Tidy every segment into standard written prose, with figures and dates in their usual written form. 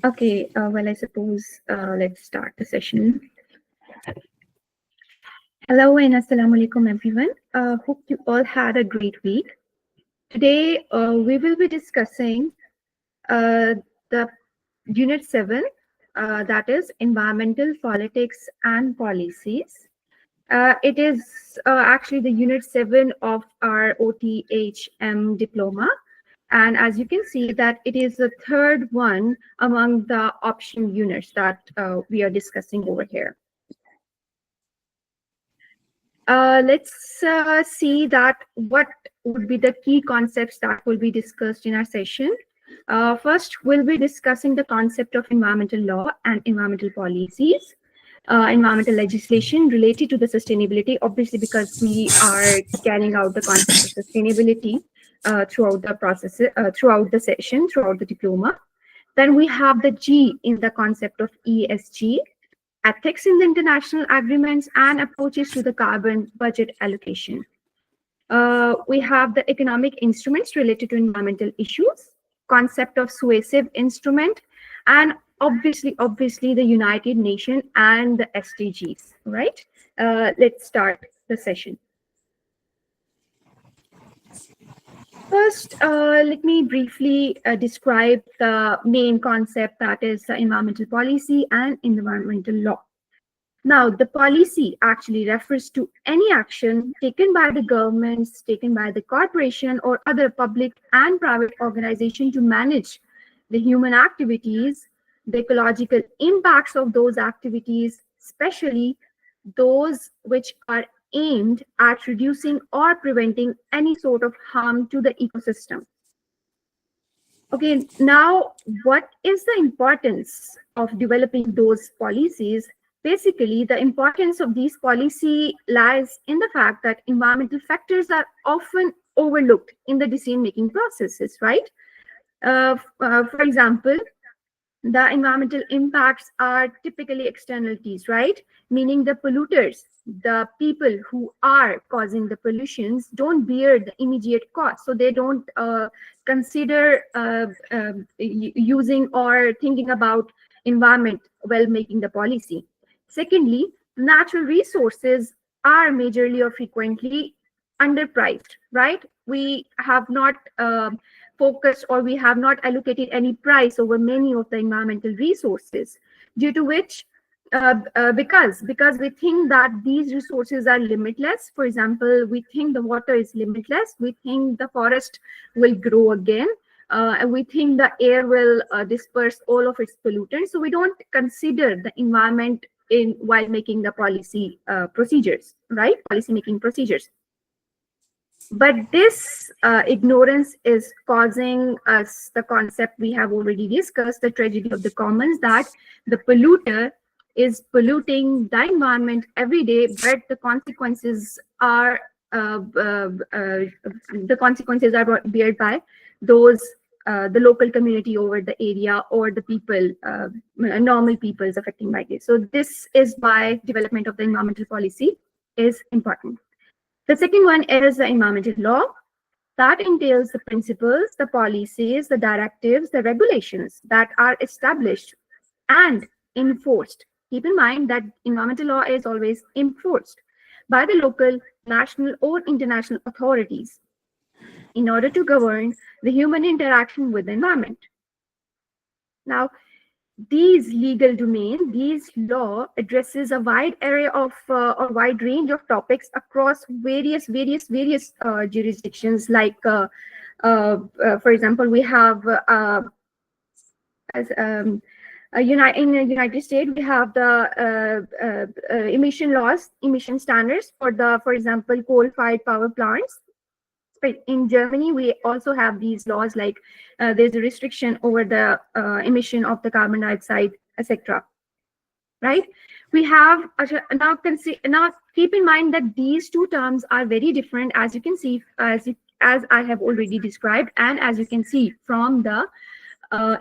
Okay, well, I suppose let's start the session. Hello and assalamu alaikum, everyone. Hope you all had a great week. Today, we will be discussing the Unit 7, that is Environmental Politics and Policies. It is actually the Unit 7 of our OTHM diploma. And as you can see that it is the third one among the option units that we are discussing over here. Let's see that what would be the key concepts that will be discussed in our session. First, we'll be discussing the concept of environmental law and environmental policies, environmental legislation related to the sustainability, obviously because we are carrying out the concept of sustainability throughout the process, throughout the session, throughout the diploma. Then we have the G in the concept of ESG, ethics in the international agreements, and approaches to the carbon budget allocation. We have the economic instruments related to environmental issues, concept of suasive instrument, and obviously the United Nations and the SDGs, right? Let's start the session. First, let me briefly describe the main concept, that is the environmental policy and environmental law. Now, the policy actually refers to any action taken by the governments, taken by the corporation or other public and private organization to manage the human activities, the ecological impacts of those activities, especially those which are aimed at reducing or preventing any sort of harm to the ecosystem. Okay, now what is the importance of developing those policies? Basically, the importance of these policy lies in the fact that environmental factors are often overlooked in the decision-making processes, right? For example, the environmental impacts are typically externalities, right? Meaning the polluters, the people who are causing the pollutions don't bear the immediate cost. So they don't consider using or thinking about environment while making the policy. Secondly, natural resources are majorly or frequently underpriced, right? We have not focused, or we have not allocated any price over many of the environmental resources, due to which because we think that these resources are limitless. For example, we think the water is limitless, we think the forest will grow again, and we think the air will disperse all of its pollutants. So we don't consider the environment in while making the policy procedures, right? Policy making procedures. But this ignorance is causing us the concept we have already discussed, the tragedy of the commons, that the polluter is polluting the environment every day, but the consequences are borne by those the local community over the area, or the people, normal people is affecting by this. So this is why development of the environmental policy is important. The second one is the environmental law. That entails the principles, the policies, the directives, the regulations that are established and enforced. Keep in mind that environmental law is always enforced by the local, national, or international authorities in order to govern the human interaction with the environment. Now, these legal domain, these law addresses a wide array of or wide range of topics across various jurisdictions. Like, for example, we have in the United States, we have the emission laws, emission standards for example, coal-fired power plants. In Germany, we also have these laws, like there's a restriction over the emission of the carbon dioxide, etc. Right? We have now keep in mind that these two terms are very different, as you can see, as I have already described, and as you can see from the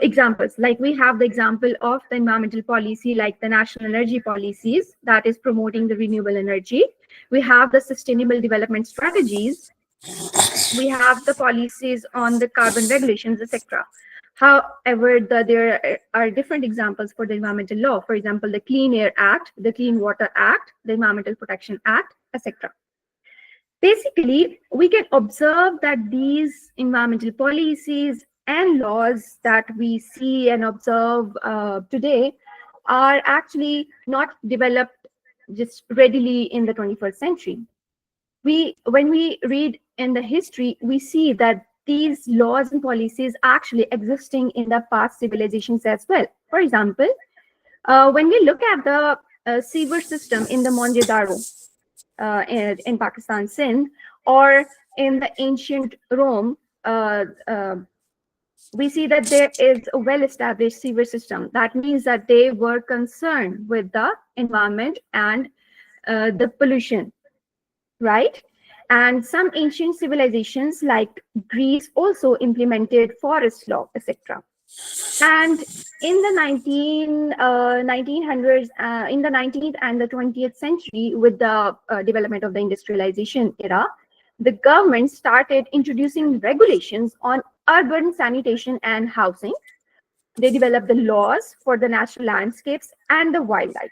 examples. Like, we have the example of the environmental policy, like the national energy policies, that is promoting the renewable energy. We have the sustainable development strategies. We have the policies on the carbon regulations, etc. However, there are different examples for the environmental law. For example, the Clean Air Act, the Clean Water Act, the Environmental Protection Act, etc. Basically, we can observe that these environmental policies and laws that we see and observe today are actually not developed just readily in the 21st century. When we read in the history, we see that these laws and policies actually existing in the past civilizations as well. For example, when we look at the sewer system in the Mohenjo-daro in Pakistan, Sindh, or in the ancient Rome, we see that there is a well-established sewer system. That means that they were concerned with the environment and the pollution, right? And some ancient civilizations like Greece also implemented forest law, etc. And in the 1900s, in the 19th and the 20th century, with the development of the industrialization era, the government started introducing regulations on urban sanitation and housing. They developed the laws for the natural landscapes and the wildlife.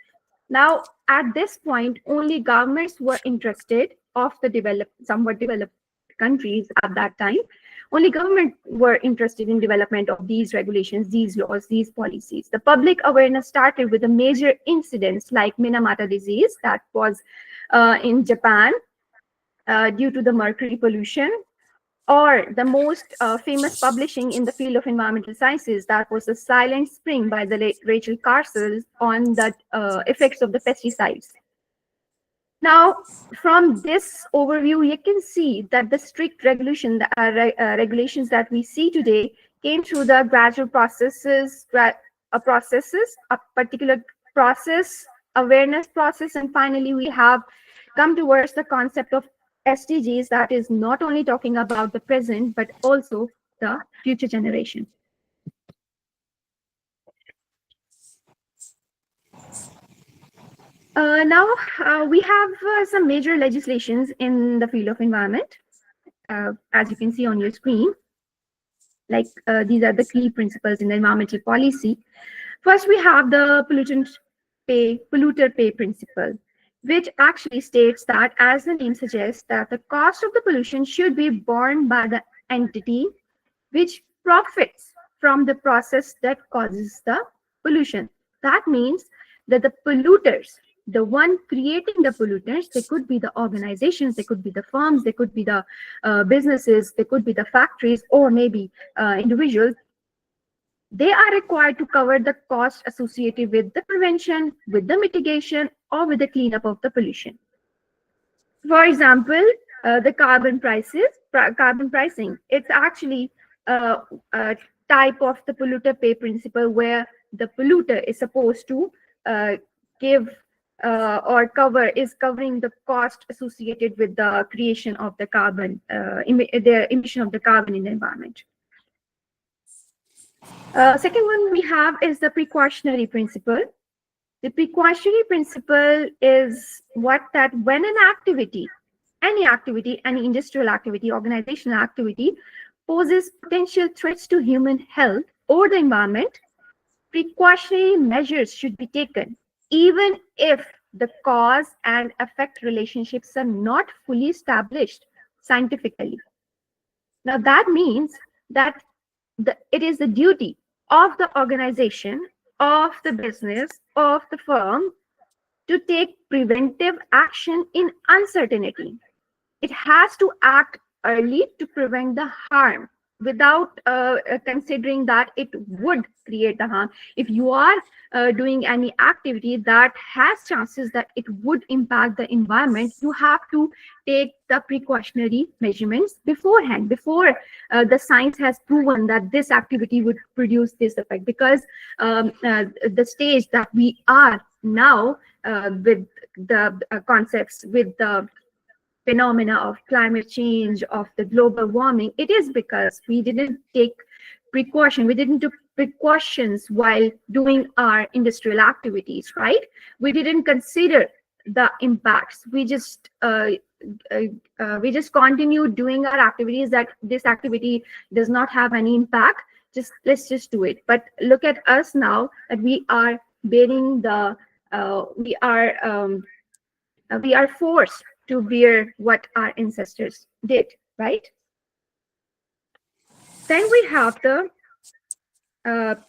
Now, at this point, only governments were interested of the somewhat developed countries at that time. Only government were interested in development of these regulations, these laws, these policies. The public awareness started with the major incidents like Minamata disease that was in Japan due to the mercury pollution, or the most famous publishing in the field of environmental sciences, that was The Silent Spring by the late Rachel Carson on the effects of the pesticides. Now, from this overview, you can see that the strict regulations that we see today came through the gradual processes, a particular process, awareness process, and finally we have come towards the concept of SDGs that is not only talking about the present, but also the future generation. Now, we have some major legislations in the field of environment, as you can see on your screen. Like these are the key principles in the environmental policy. First, we have the polluter pay principle, which actually states that, as the name suggests, that the cost of the pollution should be borne by the entity which profits from the process that causes the pollution. That means that the polluters, the one creating the pollutants, they could be the organizations, they could be the firms, they could be the businesses, they could be the factories, or maybe individuals. They are required to cover the cost associated with the prevention, with the mitigation, or with the cleanup of the pollution. For example, the carbon pricing, it's actually a type of the polluter pay principle where the polluter is supposed to give or covering the cost associated with the creation of the carbon, the emission of the carbon in the environment. Second one we have is the precautionary principle. The precautionary principle is that when an activity, any industrial activity, organizational activity, poses potential threats to human health or the environment, precautionary measures should be taken, even if the cause and effect relationships are not fully established scientifically. Now, that means that it is the duty of the organization, of the business, of the firm to take preventive action in uncertainty. It has to act early to prevent the harm without considering that it would create the harm. If you are doing any activity that has chances that it would impact the environment, you have to take the precautionary measurements beforehand, before the science has proven that this activity would produce this effect. Because the stage that we are now with the concepts, with the phenomena of climate change, of the global warming, it is because we didn't take precaution. We didn't take precautions while doing our industrial activities, right? We didn't consider the impacts. We just continue doing our activities, that this activity does not have any impact. let's just do it. But look at us now that we are bearing the we are forced to bear what our ancestors did, right? Then we have the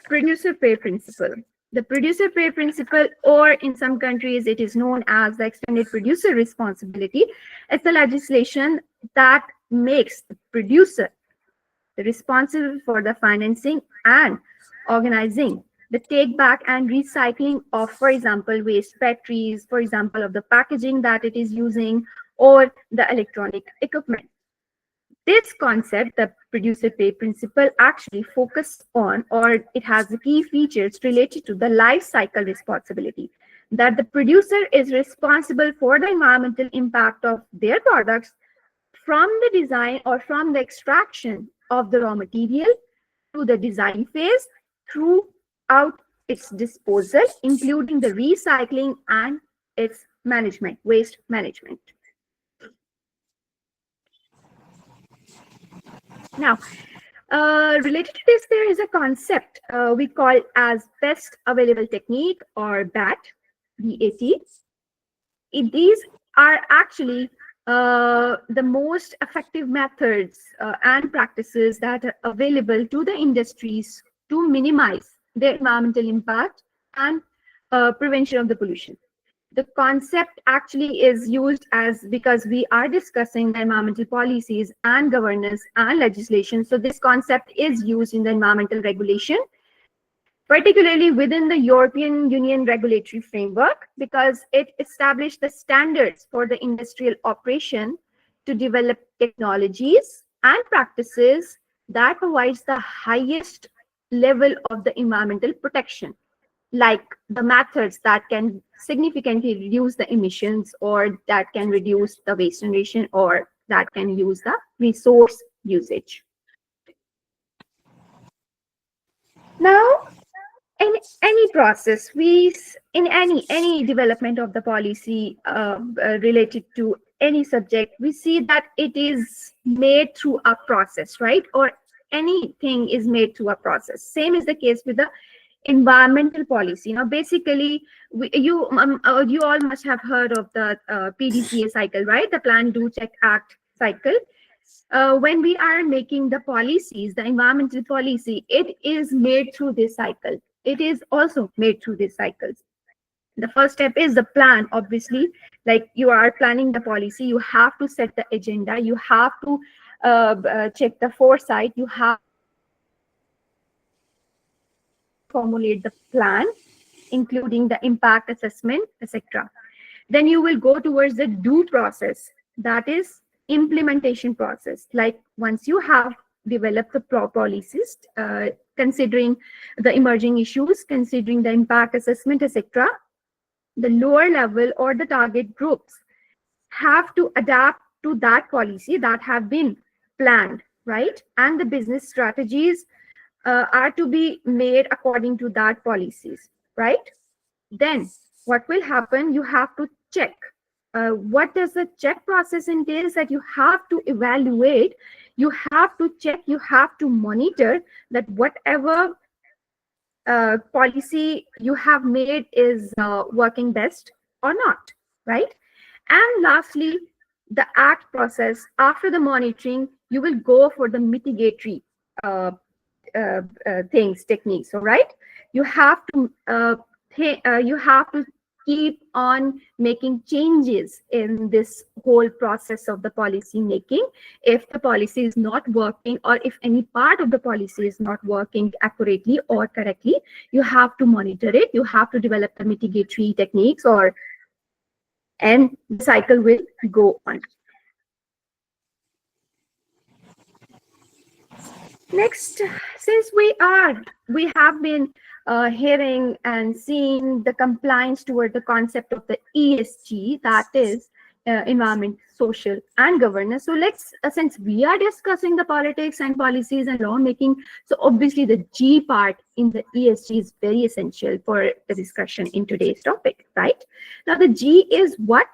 producer pay principle. The producer pay principle, or in some countries it is known as the extended producer responsibility. It's the legislation that makes the producer responsible for the financing and organizing the take back and recycling of, for example, waste batteries, for example, of the packaging that it is using, or the electronic equipment. This concept, the producer pay principle, actually focuses on, or it has the key features related to the life cycle responsibility, that the producer is responsible for the environmental impact of their products from the design or from the extraction of the raw material to the design phase throughout its disposal, including the recycling and its management, waste management. Now, related to this, there is a concept we call as best available technique, or BAT, BAT. These are actually the most effective methods and practices that are available to the industries to minimize their environmental impact and prevention of the pollution. The concept actually is used as, because we are discussing the environmental policies and governance and legislation. So this concept is used in the environmental regulation, particularly within the European Union regulatory framework, because it established the standards for the industrial operation to develop technologies and practices that provides the highest level of the environmental protection, like the methods that can significantly reduce the emissions, or that can reduce the waste generation, or that can use the resource usage. Now, in any process, in any development of the policy related to any subject, we see that it is made through a process, right? Or anything is made through a process. Same is the case with the environmental policy. Now, basically, you all must have heard of the PDCA cycle, right? The Plan, Do, Check, Act cycle. When we are making the policies, the environmental policy, it is made through this cycle. It is also made through these cycles. The first step is the plan, obviously. Like, you are planning the policy, you have to set the agenda, you have to check the foresight, you have formulate the plan, including the impact assessment, etc. Then you will go towards the do process, that is implementation process. Like, once you have developed the policies, considering the emerging issues, considering the impact assessment, etc., the lower level or the target groups have to adapt to that policy that have been planned, right? And the business strategies are to be made according to that policies, right? Then what will happen? You have to check. What does the check process entails? That you have to evaluate, you have to check, you have to monitor that whatever policy you have made is working best or not, right? And lastly, the act process. After the monitoring, you will go for the mitigatory techniques. All right, you have to keep on making changes in this whole process of the policy making. If the policy is not working, or if any part of the policy is not working accurately or correctly, you have to monitor it. You have to develop the mitigatory techniques, and the cycle will go on. Next, since we have been hearing and seeing the compliance toward the concept of the ESG, that is environment, social, and governance. So let's, since we are discussing the politics and policies and lawmaking, so obviously the G part in the ESG is very essential for the discussion in today's topic, right? Now, the G is what?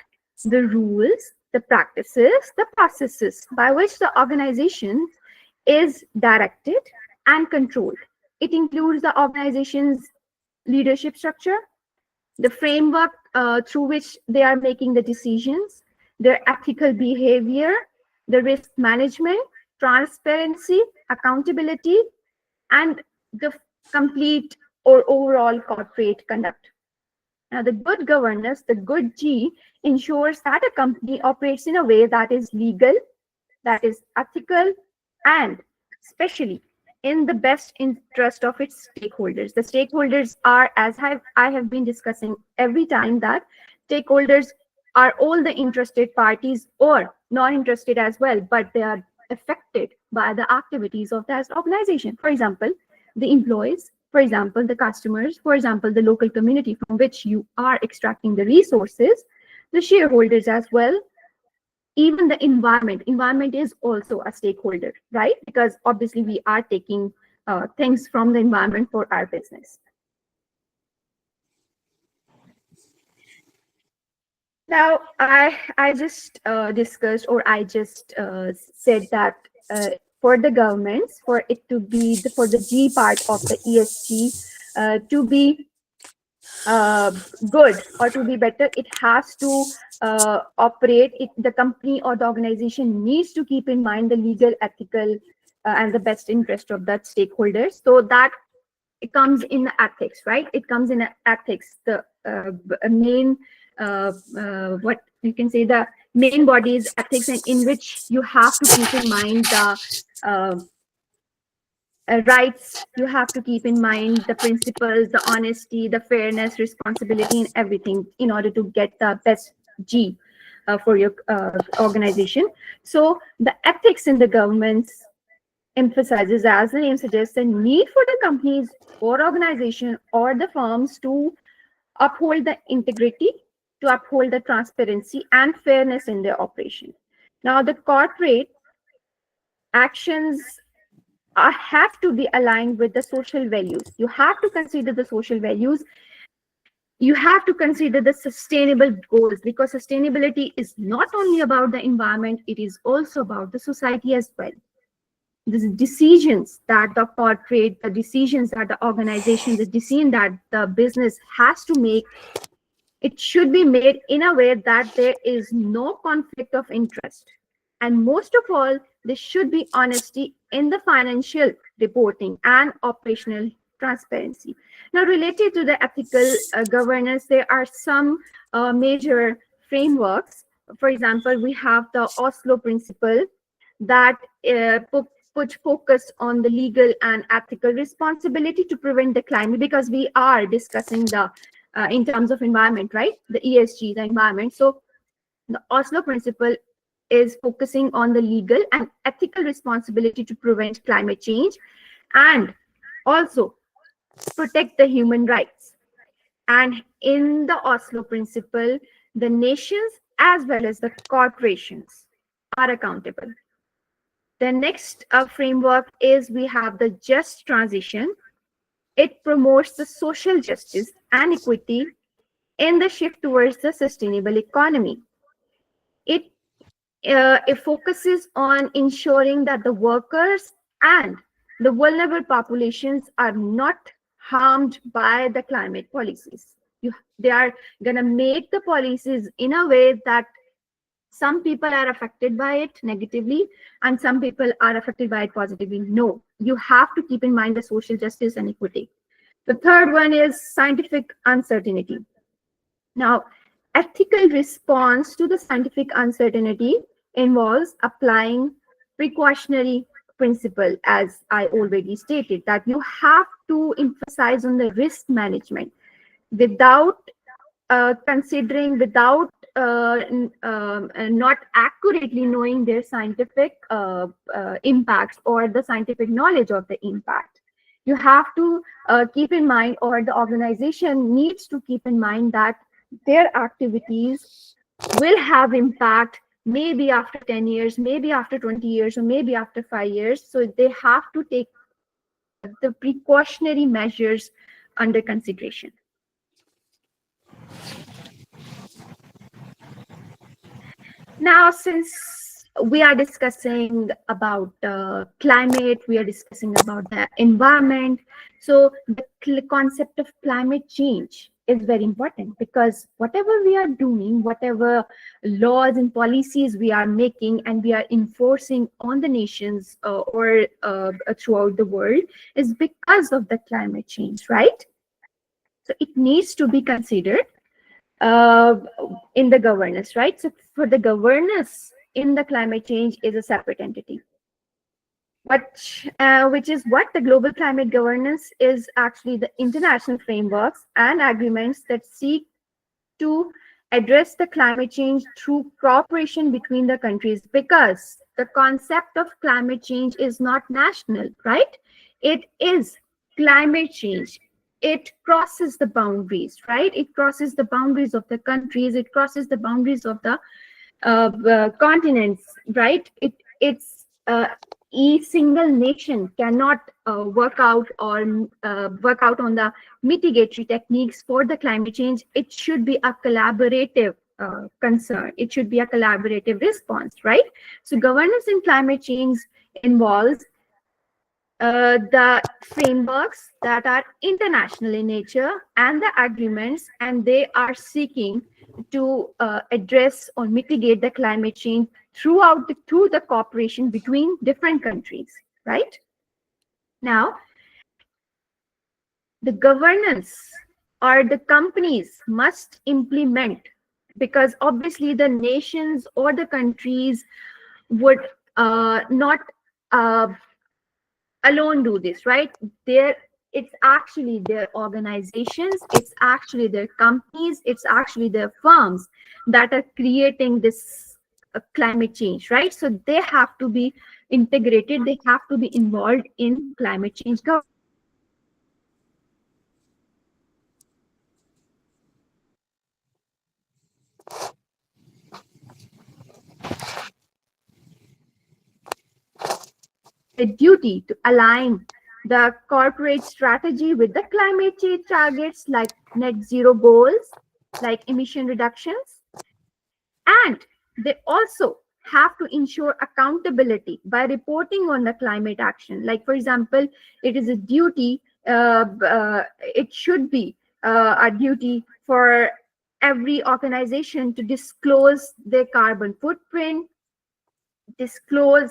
The rules, the practices, the processes by which the organization is directed and controlled. It includes the organization's leadership structure, the framework through which they are making the decisions, their ethical behavior, the risk management, transparency, accountability, and the complete or overall corporate conduct. Now, the good governance, the good G, ensures that a company operates in a way that is legal, that is ethical, and especially in the best interest of its stakeholders. The stakeholders are, as I have been discussing every time, that stakeholders are all the interested parties or non-interested as well, but they are affected by the activities of that organization. For example, the employees, for example, the customers, for example, the local community from which you are extracting the resources, the shareholders as well, even the environment is also a stakeholder, right? Because obviously we are taking things from the environment for our business. Now, I just discussed, or I just said that for the governments, for it to be for the G part of the ESG to be good or to be better, it has to operate. The company or the organization needs to keep in mind the legal, ethical, and the best interest of that stakeholders. So that it comes in ethics, right? It comes in ethics. The main, what you can say, the main body is ethics, and in which you have to keep in mind the rights. You have to keep in mind the principles, the honesty, the fairness, responsibility, and everything in order to get the best G for your organization. So the ethics in the governments emphasizes, as the name suggests, the need for the companies or organization or the firms to uphold the integrity, to uphold the transparency and fairness in their operation. Now, the corporate actions have to be aligned with the social values. You have to consider the social values. You have to consider the sustainable goals, because sustainability is not only about the environment, it is also about the society as well. The decisions that the corporate, the decisions that the organization, the decision that the business has to make, it should be made in a way that there is no conflict of interest. And most of all, there should be honesty in the financial reporting and operational transparency. Now, related to the ethical governance, there are some major frameworks. For example, we have the Oslo Principle that put focus on the legal and ethical responsibility to prevent the climate, because we are discussing the in terms of environment, right? The ESG, the environment. So the Oslo Principle is focusing on the legal and ethical responsibility to prevent climate change and also protect the human rights. And in the Oslo Principle, the nations as well as the corporations are accountable. The next framework is we have the just transition. It promotes the social justice and equity in the shift towards the sustainable economy. It focuses on ensuring that the workers and the vulnerable populations are not harmed by the climate policies. They are going to make the policies in a way that some people are affected by it negatively and some people are affected by it positively. No, you have to keep in mind the social justice and equity. The third one is scientific uncertainty. Now, ethical response to the scientific uncertainty involves applying precautionary principle, as I already stated, that you have to emphasize on the risk management without considering, without not accurately knowing their scientific impacts or the scientific knowledge of the impact. You have to keep in mind, or the organization needs to keep in mind, that their activities will have impact maybe after 10 years, maybe after 20 years, or maybe after 5 years. So they have to take the precautionary measures under consideration. Now, since we are discussing about climate, we are discussing about the environment. So the concept of climate change is very important, because whatever we are doing, whatever laws and policies we are making and we are enforcing on the nations or throughout the world is because of the climate change, right? So it needs to be considered uh, in the governance, right? So for the governance in the climate change is a separate entity. But which is what the global climate governance is actually the international frameworks and agreements that seek to address the climate change through cooperation between the countries, because the concept of climate change is not national, right? It is climate change. It crosses the boundaries, right? It crosses the boundaries of the countries. It crosses the boundaries of the continents, right? It's each single nation cannot work out on the mitigatory techniques for the climate change. It should be a collaborative concern. It should be a collaborative response, right? So governance in climate change involves the frameworks that are international in nature and the agreements, and they are seeking to address or mitigate the climate change through the cooperation between different countries, right? Now, the governance or the companies must implement, because obviously the nations or the countries would not uh, alone do this, right? It's actually their organizations, it's actually their companies, it's actually their firms that are creating this climate change, right? So they have to be integrated, they have to be involved in climate change. A duty to align the corporate strategy with the climate change targets, like net zero goals, like emission reductions. And they also have to ensure accountability by reporting on the climate action. Like, for example, it is a duty, it should be a duty for every organization to disclose their carbon footprint, disclose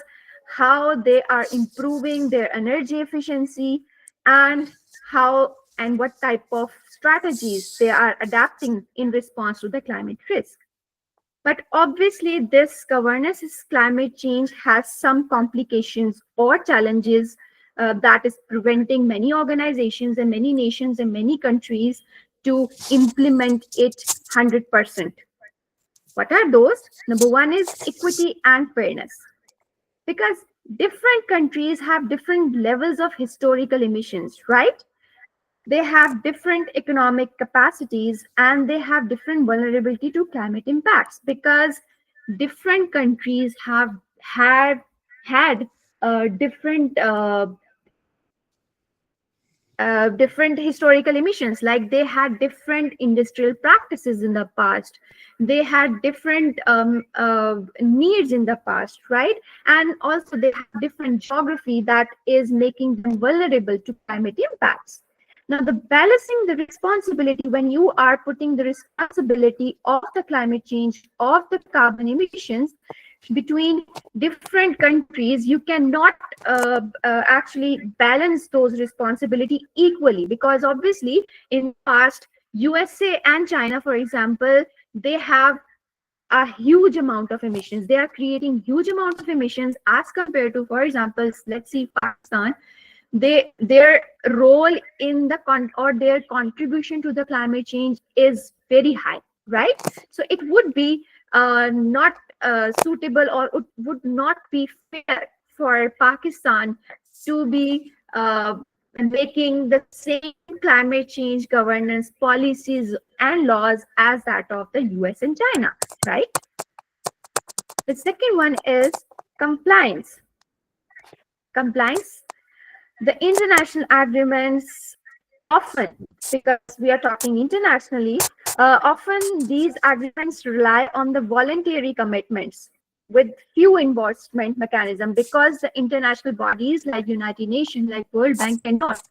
how they are improving their energy efficiency, and how and what type of strategies they are adapting in response to the climate risk. But obviously, this governance is climate change has some complications or challenges that is preventing many organizations and many nations and many countries to implement it 100%. What are those? Number one is equity and fairness, because different countries have different levels of historical emissions, right? They have different economic capacities and they have different vulnerability to climate impacts, because different countries have had different different historical emissions. Like, they had different industrial practices in the past, they had different needs in the past, right? And also they have different geography that is making them vulnerable to climate impacts. Now, the balancing the responsibility, when you are putting the responsibility of the climate change, of the carbon emissions between different countries, you cannot actually balance those responsibility equally, because obviously in the past, USA and China, for example, they have a huge amount of emissions. They are creating huge amount of emissions as compared to, for example, let's see, Pakistan. Their role in the or their contribution to the climate change is very high, right? So it would be not suitable, or it would not be fair for Pakistan to be making the same climate change governance policies and laws as that of the US and China, right? The second one is compliance. Compliance, the international agreements often, because we are talking internationally, often these agreements rely on the voluntary commitments, with few enforcement mechanism, because the international bodies like United Nations, like World Bank cannot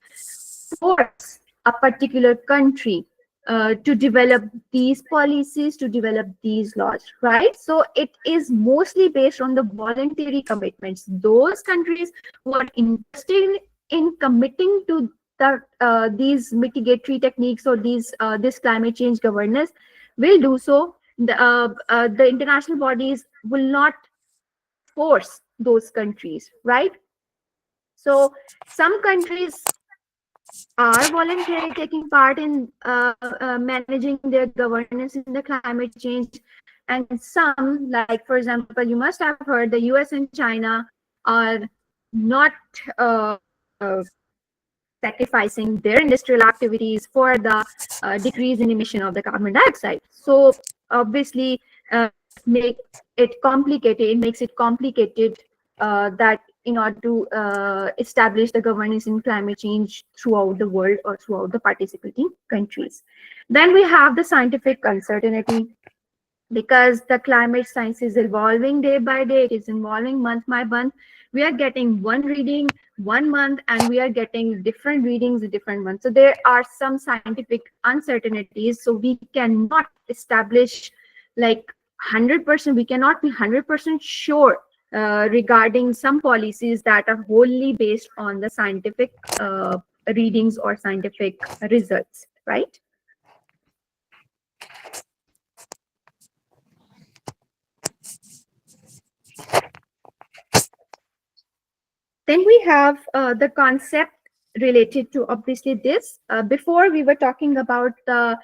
force a particular country to develop these policies, to develop these laws, right? So it is mostly based on the voluntary commitments. Those countries who are interested in committing to these mitigatory techniques or this climate change governance will do so. The international bodies will not force those countries, right? So some countries are voluntarily taking part in managing their governance in the climate change, and some, like for example, you must have heard the US and China are not uh, sacrificing their industrial activities for the decrease in emission of the carbon dioxide. So obviously, make it complicated. It makes it complicated that in order to establish the governance in climate change throughout the world or throughout the participating countries. Then we have the scientific uncertainty, because the climate science is evolving day by day. It is evolving month by month. We are getting one reading one month, and we are getting different readings in different months. So there are some scientific uncertainties. So we cannot establish like 100%. We cannot be 100% sure regarding some policies that are wholly based on the scientific readings or scientific results, right? Then we have the concept related to obviously this. Before we were talking about the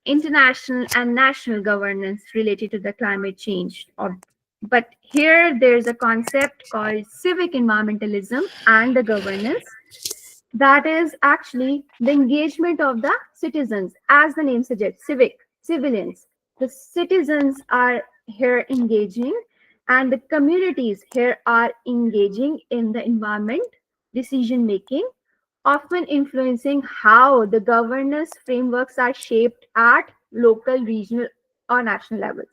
international and national governance related to the climate change. But here there's a concept called civic environmentalism and the governance. That is actually the engagement of the citizens, as the name suggests, civilians. The citizens are here engaging, and the communities here are engaging in the environment decision making, often influencing how the governance frameworks are shaped at local, regional, or national levels.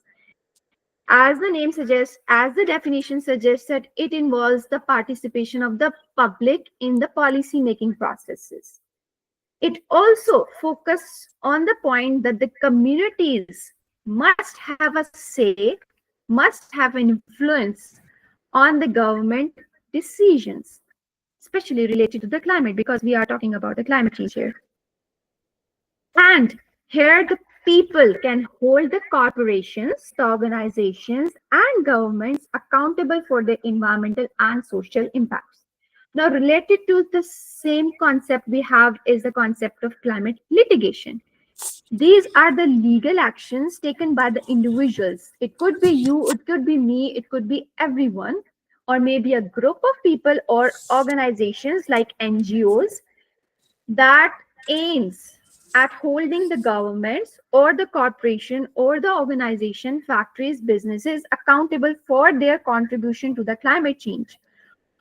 As the name suggests, as the definition suggests, that it involves the participation of the public in the policy making processes. It also focuses on the point that the communities must have a say, must have an influence on the government decisions, especially related to the climate, because we are talking about the climate change here. And here the people can hold the corporations, the organizations, and governments accountable for their environmental and social impacts. Now, related to the same concept we have is the concept of climate litigation. These are the legal actions taken by the individuals. It could be you, it could be me, it could be everyone, or maybe a group of people or organizations like NGOs that aims at holding the governments or the corporation or the organization, factories, businesses accountable for their contribution to the climate change,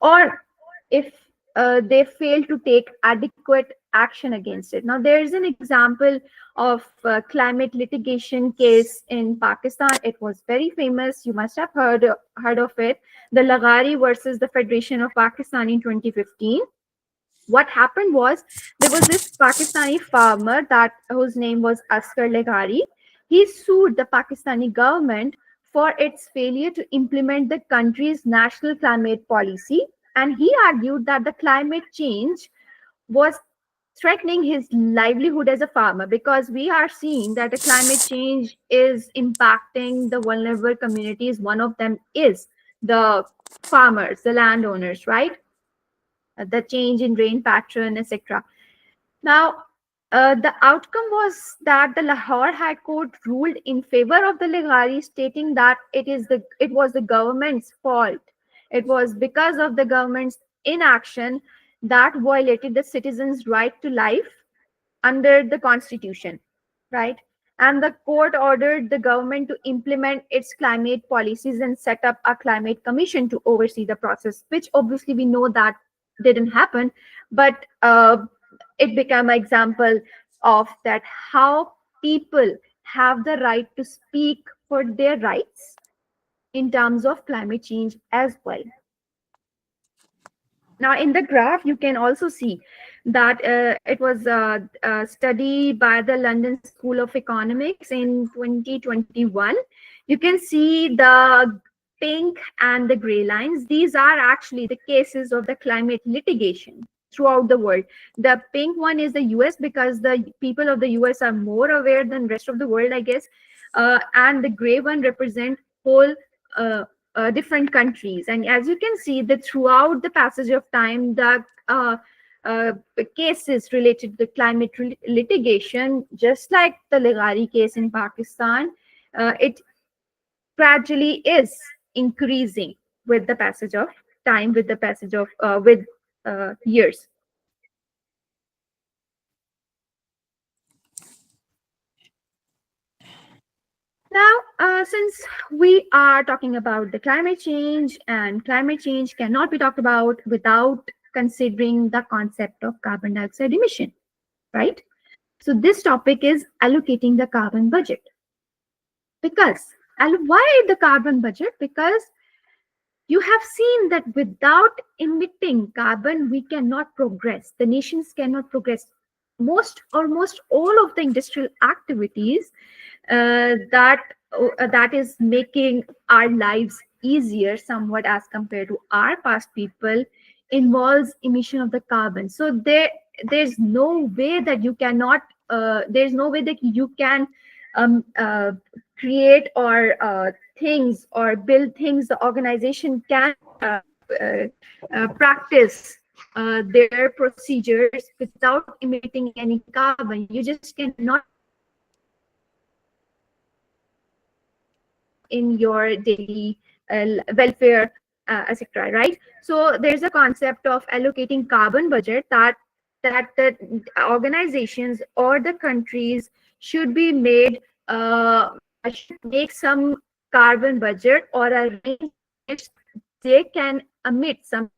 or if they fail to take adequate action against it. Now, there is an example of climate litigation case in Pakistan. It was very famous. You must have heard of it. The Laghari versus the Federation of Pakistan in 2015. What happened was, there was this Pakistani farmer whose name was Asghar Laghari. He sued the Pakistani government for its failure to implement the country's national climate policy, and he argued that the climate change was threatening his livelihood as a farmer, because we are seeing that the climate change is impacting the vulnerable communities. One of them is the farmers, the landowners, right? The change in rain pattern, etc. Now, the outcome was that the Lahore High Court ruled in favor of the Laghari, stating that it was the government's fault. It was because of the government's inaction that violated the citizens' right to life under the constitution, right? And the court ordered the government to implement its climate policies and set up a climate commission to oversee the process, which obviously we know that didn't happen, but it became an example of that how people have the right to speak for their rights, in terms of climate change as well. Now, in the graph, you can also see that it was a study by the London School of Economics in 2021. You can see the pink and the gray lines. These are actually the cases of the climate litigation throughout the world. The pink one is the US, because the people of the US are more aware than rest of the world, I guess. And the gray one represent whole different countries. And as you can see, that throughout the passage of time, the cases related to climate litigation, just like the Leghari case in Pakistan, it gradually is increasing with the passage of time, with the passage of years. Now, since we are talking about the climate change, and climate change cannot be talked about without considering the concept of carbon dioxide emission, right? So this topic is allocating the carbon budget. Because, and why the carbon budget? Because you have seen that without emitting carbon, we cannot progress. The nations cannot progress. Almost all of the industrial activities that is making our lives easier somewhat as compared to our past people involves emission of the carbon. So there's no way that you cannot there's no way that you can create or things or build things the organization can practice their procedures without emitting any carbon. You just cannot in your daily welfare, etc. Right? So there's a concept of allocating carbon budget that the organizations or the countries should be made should make some carbon budget or a range which they can emit some,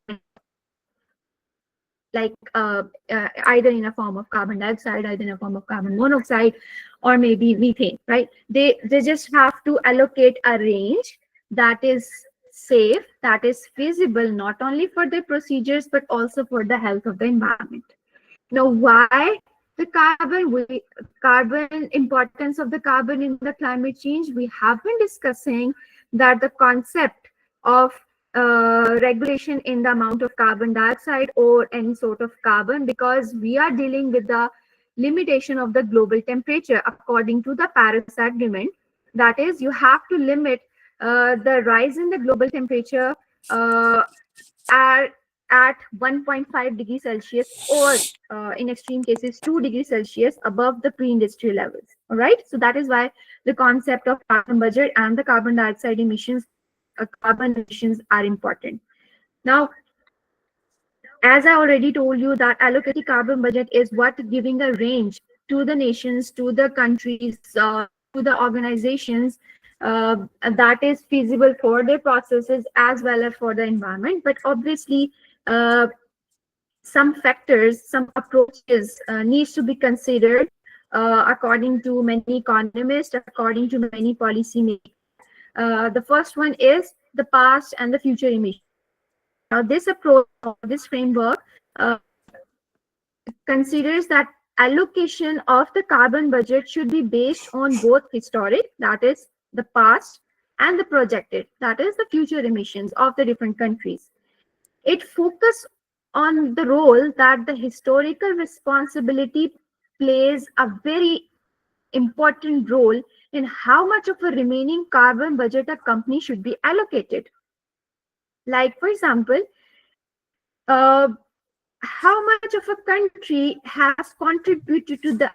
like either in a form of carbon dioxide, either in a form of carbon monoxide, or maybe methane, right? They just have to allocate a range that is safe, that is feasible, not only for the procedures, but also for the health of the environment. Now, why the carbon importance of the carbon in the climate change? We have been discussing that the concept of regulation in the amount of carbon dioxide or any sort of carbon, because we are dealing with the limitation of the global temperature according to the Paris Agreement. That is, you have to limit the rise in the global temperature at 1.5 degrees Celsius, or in extreme cases 2 degrees Celsius above the pre-industrial levels. All right, so that is why the concept of carbon budget and the carbon dioxide emissions, carbon emissions are important. Now, as I already told you, that allocated carbon budget is what giving a range to the nations, to the countries, to the organizations that is feasible for their processes as well as for the environment. But obviously, some factors, some approaches needs to be considered according to many economists, according to many policymakers. The first one is the past and the future emissions. Now, this approach, this framework considers that allocation of the carbon budget should be based on both historic, that is the past, and the projected, that is the future emissions of the different countries. It focuses on the role that the historical responsibility plays a very important role in how much of a remaining carbon budget a company should be allocated. Like, for example, how much of a country has contributed to the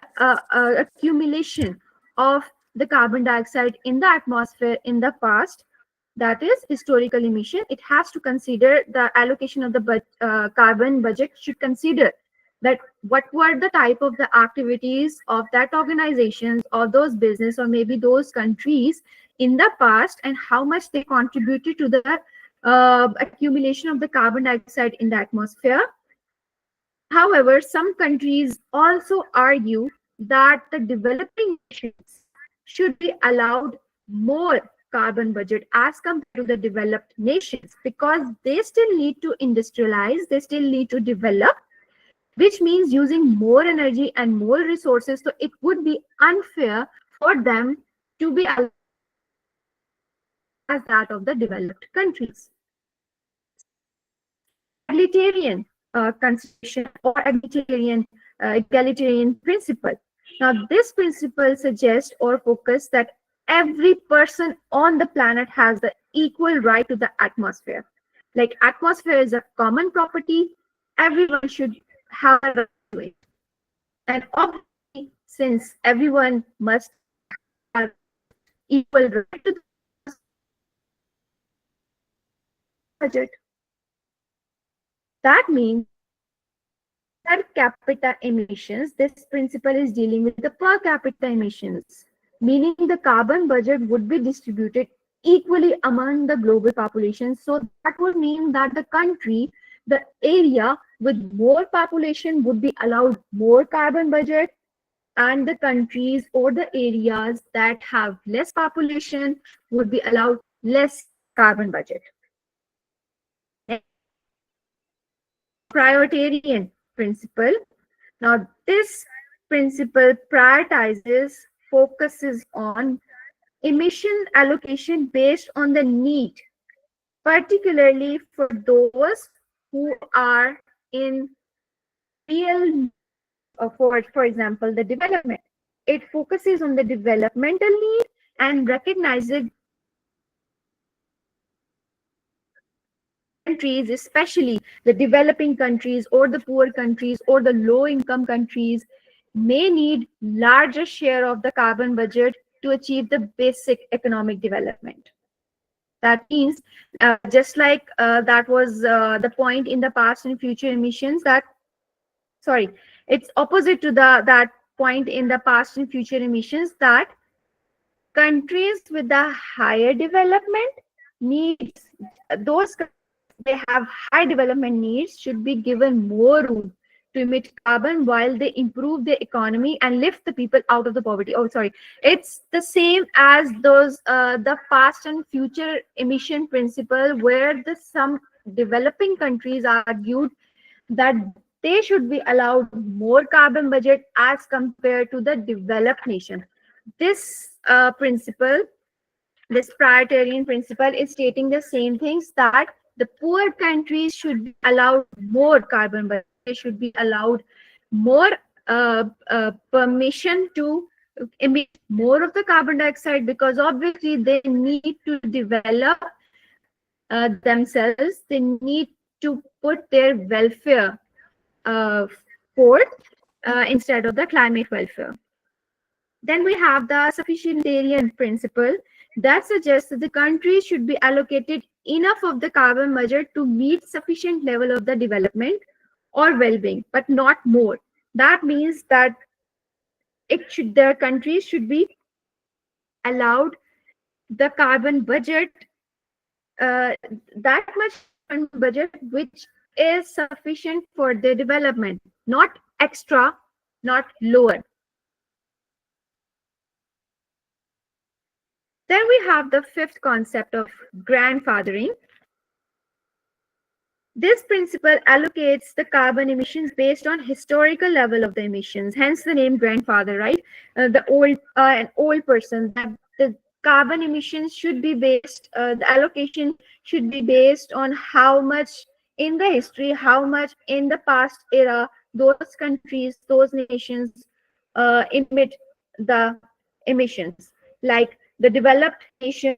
accumulation of the carbon dioxide in the atmosphere in the past, that is historical emission. It has to consider the allocation of the carbon budget should consider that what were the type of the activities of that organizations or those business or maybe those countries in the past, and how much they contributed to the accumulation of the carbon dioxide in the atmosphere. However, some countries also argue that the developing nations should be allowed more carbon budget as compared to the developed nations, because they still need to industrialize, they still need to develop, which means using more energy and more resources. So it would be unfair for them to be as that of the developed countries. Egalitarian consideration or egalitarian principle. Now, this principle suggests or focuses that every person on the planet has the equal right to the atmosphere. Like, atmosphere is a common property, everyone should have a right to it. And obviously, since everyone must have equal right to the budget, that means per capita emissions, this principle is dealing with the per capita emissions, meaning the carbon budget would be distributed equally among the global population. So that would mean that the country, the area with more population would be allowed more carbon budget, and the countries or the areas that have less population would be allowed less carbon budget. Prioritarian principle. Now, this principle focuses on emission allocation based on the need, particularly for those who are in real, for example, the development. It focuses on the developmental need and recognizes countries, especially the developing countries or the poor countries or the low income countries, may need larger share of the carbon budget to achieve the basic economic development. That means just like that was the point in the past and future emissions, that it's opposite to that point in the past and future emissions, that countries with the higher development needs, those they have high development needs, should be given more room to emit carbon while they improve their economy and lift the people out of the poverty. It's the same as those the past and future emission principle, where some developing countries argued that they should be allowed more carbon budget as compared to the developed nation. This principle, this prioritarian principle, is stating the same things, that the poor countries should be allowed more carbon budget. They should be allowed more permission to emit more of the carbon dioxide, because obviously they need to develop themselves. They need to put their welfare forth instead of the climate welfare. Then we have the sufficientarian principle that suggests that the countries should be allocated enough of the carbon budget to meet sufficient level of the development or well-being, but not more. That means that the countries should be allowed the carbon budget, that much carbon budget which is sufficient for their development, not extra, not lower. Then we have the fifth concept of grandfathering. This principle allocates the carbon emissions based on historical level of the emissions, hence the name grandfather, right? An old person. That the carbon emissions should be based, the allocation should be based on how much in the history, how much in the past era those countries, those nations emit the emissions. Like the developed nations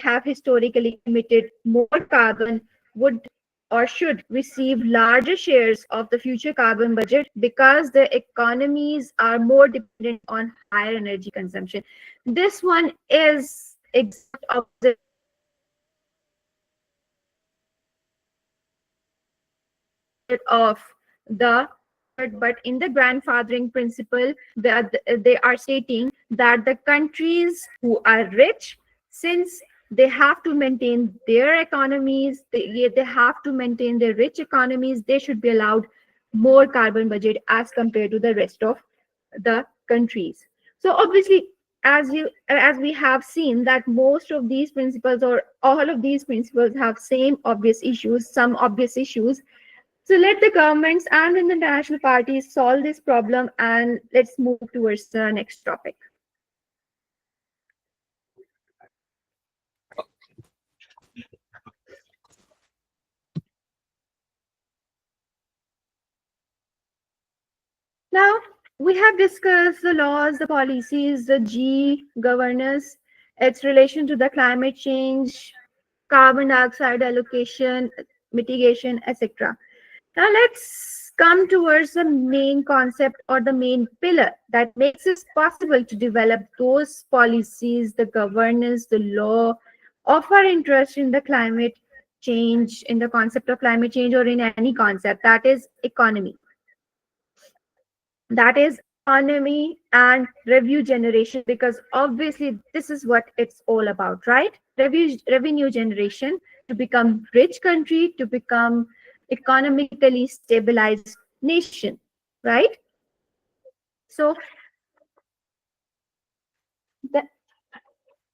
have historically emitted more carbon, would or should receive larger shares of the future carbon budget because their economies are more dependent on higher energy consumption. This one is exact opposite of the, but in the grandfathering principle, they are stating that the countries who are rich, since they have to maintain their economies, they have to maintain their rich economies, they should be allowed more carbon budget as compared to the rest of the countries. So obviously, as we have seen that most of these principles or all of these principles have same obvious issues, some obvious issues. So let the governments and the international parties solve this problem, and let's move towards the next topic. Now, we have discussed the laws, the policies, the G governance, its relation to the climate change, carbon dioxide allocation, mitigation, etc. Now, let's come towards the main concept or the main pillar that makes it possible to develop those policies, the governance, the law of our interest in the climate change, in the concept of climate change, or in any concept, that is economy. That is economy and revenue generation, because obviously this is what it's all about, right? Revenue generation to become rich country, to become economically stabilized nation, right? So the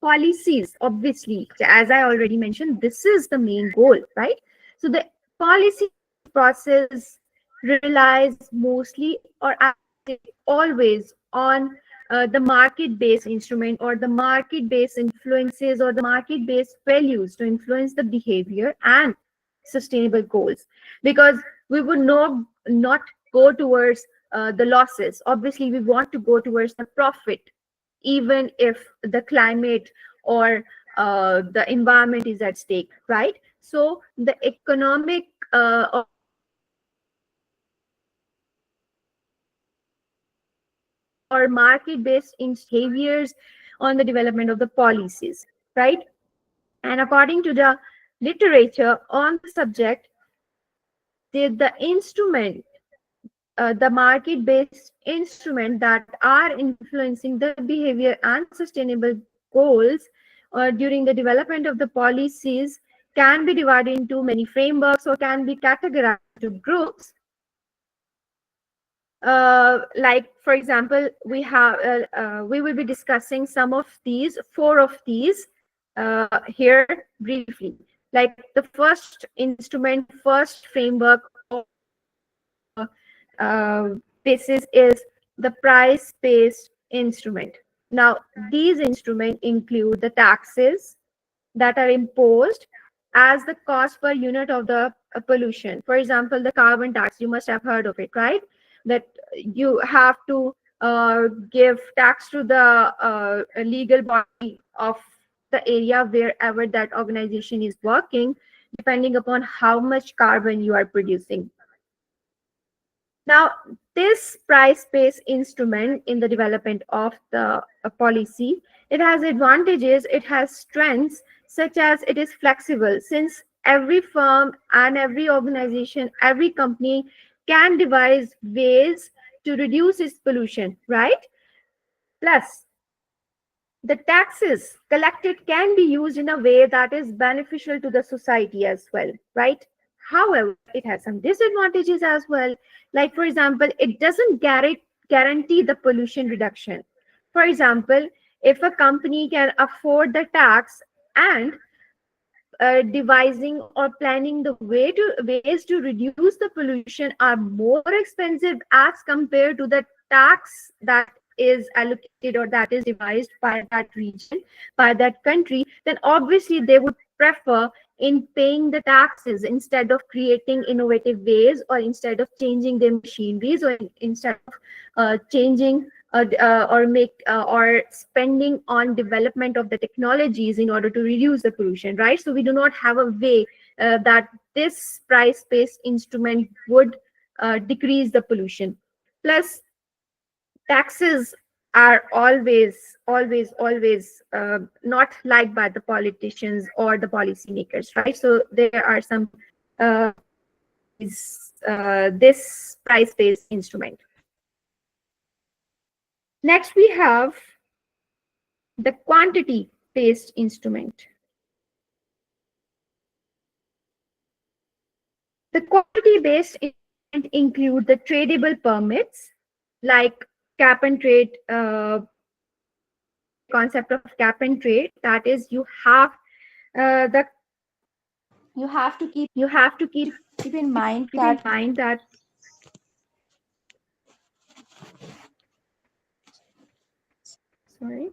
policies, obviously, as I already mentioned, this is the main goal, right? So the policy process relies mostly or always on the market-based instrument or the market-based influences or the market-based values to influence the behavior and sustainable goals, because we would not go towards the losses. Obviously, we want to go towards the profit, even if the climate or the environment is at stake, right? So the economic or market-based behaviors on the development of the policies, right? And according to the literature on the subject, the instrument, the market-based instrument that are influencing the behavior and sustainable goals during the development of the policies can be divided into many frameworks or can be categorized into groups. Like, for example, we will be discussing some of these, 4 of these here briefly. Like the first instrument, first framework basis is the price-based instrument. Now, these instruments include the taxes that are imposed as the cost per unit of the pollution. For example, the carbon tax, you must have heard of it, right? That you have to give tax to the legal body of the area wherever that organization is working, depending upon how much carbon you are producing. Now, this price-based instrument in the development of the policy, it has advantages, it has strengths, such as it is flexible, since every firm and every organization, every company can devise ways to reduce its pollution, right? Plus, the taxes collected can be used in a way that is beneficial to the society as well, right? However, it has some disadvantages as well. Like, for example, it doesn't guarantee the pollution reduction. For example, if a company can afford the tax and devising or planning the ways to reduce the pollution are more expensive as compared to the tax that is allocated or that is devised by that region, by that country, then obviously they would prefer in paying the taxes instead of creating innovative ways, or instead of changing their machineries, or instead of changing or spending on development of the technologies in order to reduce the pollution, right? So we do not have a way that this price-based instrument would decrease the pollution. Plus, taxes are always not liked by the politicians or the policymakers, right? So there are some this price-based instrument. Next, we have the quantity-based instrument. The quantity-based instrument include the tradable permits like cap and trade concept of cap and trade. That is, you have to keep in mind keep in that mind that sorry.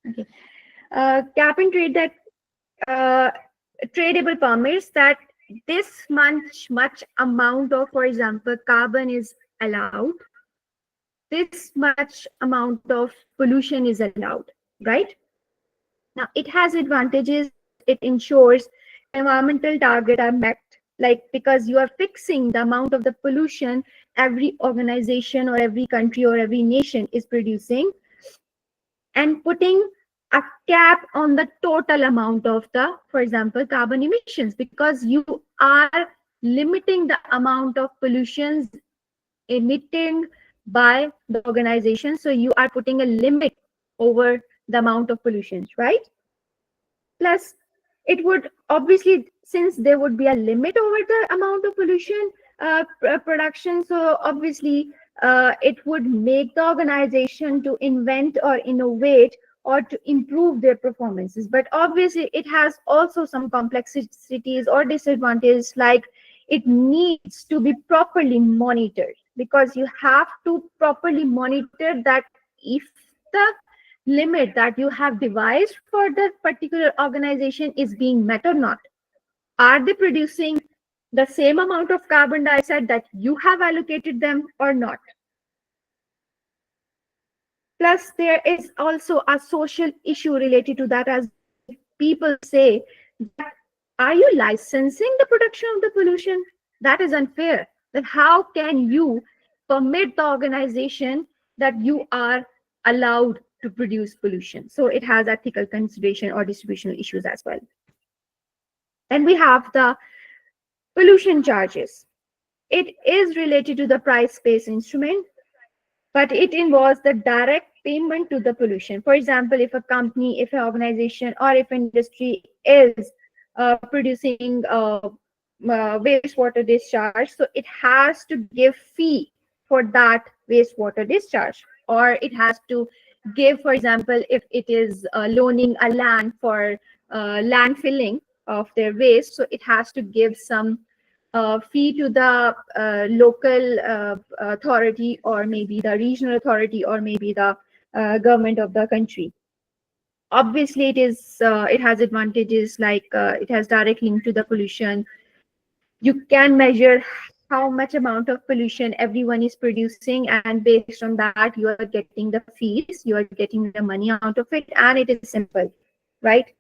Okay. Cap and trade, that tradable permits that this much amount of, for example, carbon is allowed, this much amount of pollution is allowed, right? Now, it has advantages. It ensures environmental targets are met, like because you are fixing the amount of the pollution every organization or every country or every nation is producing, and putting a cap on the total amount of the, for example, carbon emissions, because you are limiting the amount of pollutions emitting by the organization. So you are putting a limit over the amount of pollutions, right? Plus, it would obviously, since there would be a limit over the amount of pollution production, so obviously it would make the organization to invent or innovate or to improve their performances. But obviously, it has also some complexities or disadvantages, like it needs to be properly monitored, because you have to properly monitor that if the limit that you have devised for that particular organization is being met or not. Are they producing the same amount of carbon dioxide that you have allocated them or not? Plus, there is also a social issue related to that, as people say that, are you licensing the production of the pollution? That is unfair. Then how can you permit the organization that you are allowed to produce pollution? So it has ethical consideration or distributional issues as well. Then we have the pollution charges. It is related to the price-based instrument, but it involves the direct payment to the pollution. For example, if a company, if an organization, or if industry is producing wastewater discharge, so it has to give fee for that wastewater discharge, or it has to give, for example, if it is loaning a land for landfilling of their waste, so it has to give some fee to the local authority, or maybe the regional authority, or maybe the government of the country. Obviously, it has advantages, like it has direct link to the pollution. You can measure how much amount of pollution everyone is producing, and based on that you are getting the fees, you are getting the money out of it, and it is simple, right?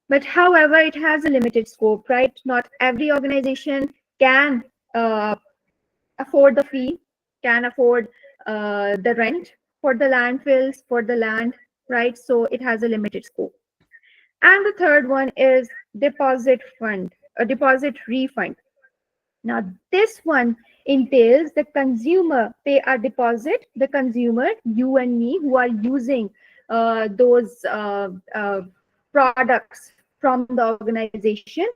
But however, it has a limited scope, right? Not every organization can afford the fee, can afford the rent for the landfills, for the land, right? So it has a limited scope. And the third one is deposit fund, a deposit refund. Now, this one entails the consumer pay a deposit, the consumer, you and me, who are using those products from the organization,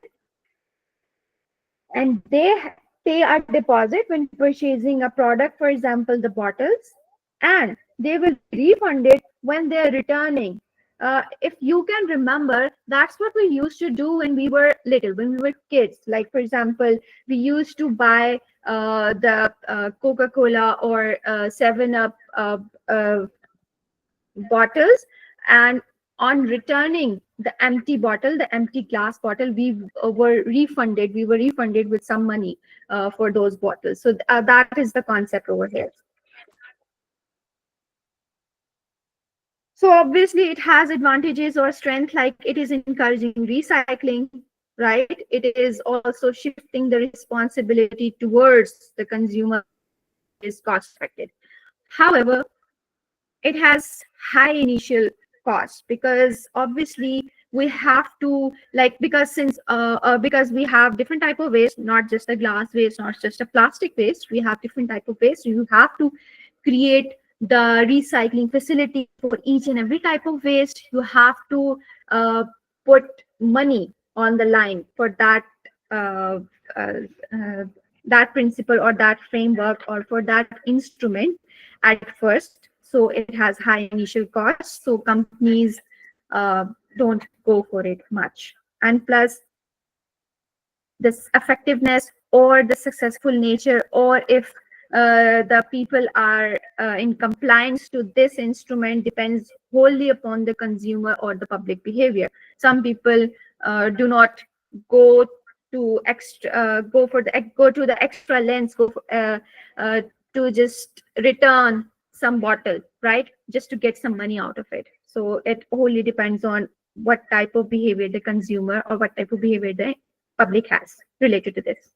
and they pay a deposit when purchasing a product, for example, the bottles, and they will refund it when they're returning. If you can remember, that's what we used to do when we were little, when we were kids. Like, for example, we used to buy the Coca-Cola or 7-Up bottles, and on returning the empty bottle, the empty glass bottle, we were refunded with some money for those bottles. So that is the concept over here. So obviously it has advantages or strength, like it is encouraging recycling, right? It is also shifting the responsibility towards the consumer, is cost effective. However, it has high initial cost, because obviously we have to, like, because we have different type of waste, not just a glass waste, not just a plastic waste, we have different type of waste. You have to create the recycling facility for each and every type of waste. You have to put money on the line for that that principle or that framework or for that instrument. at first, so it has high initial costs, so companies don't go for it much. And plus, this effectiveness or the successful nature, or if the people are in compliance to this instrument, depends wholly upon the consumer or the public behavior. Some people do not go to go to the extra lengths, uh, to just return some bottle, right, just to get some money out of it. So it wholly depends on what type of behavior the consumer or what type of behavior the public has related to this.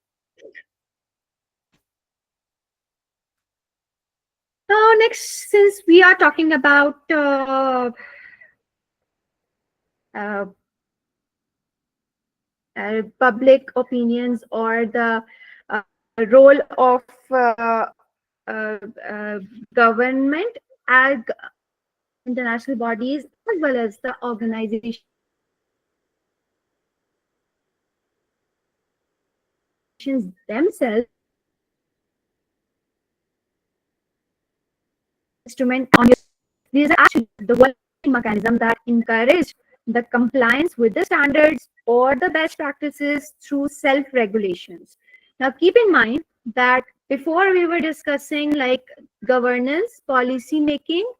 Now, next, since we are talking about uh, public opinions or the role of uh, uh, government as international bodies, as well as the organizations themselves, instrument on these are actually the working mechanism that encourage the compliance with the standards or the best practices through self-regulations. Now, keep in mind that before we were discussing like governance, policy making,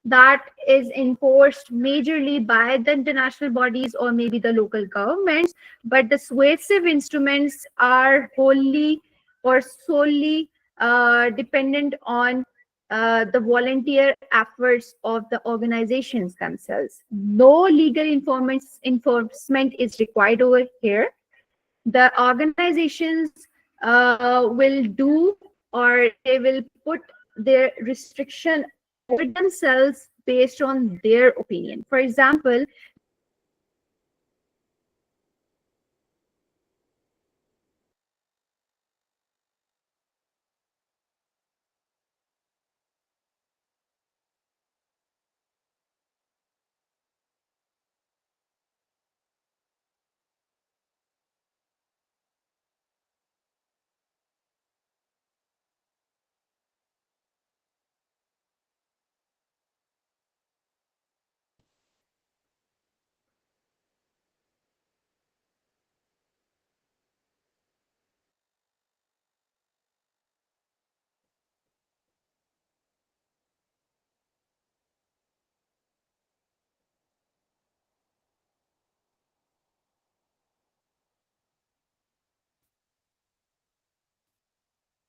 that is enforced majorly by the international bodies or maybe the local governments, but the suasive instruments are wholly or solely dependent on the volunteer efforts of the organizations themselves. No legal enforcement is required over here. The organizations will do, or they will put their restriction over themselves based on their opinion. For example,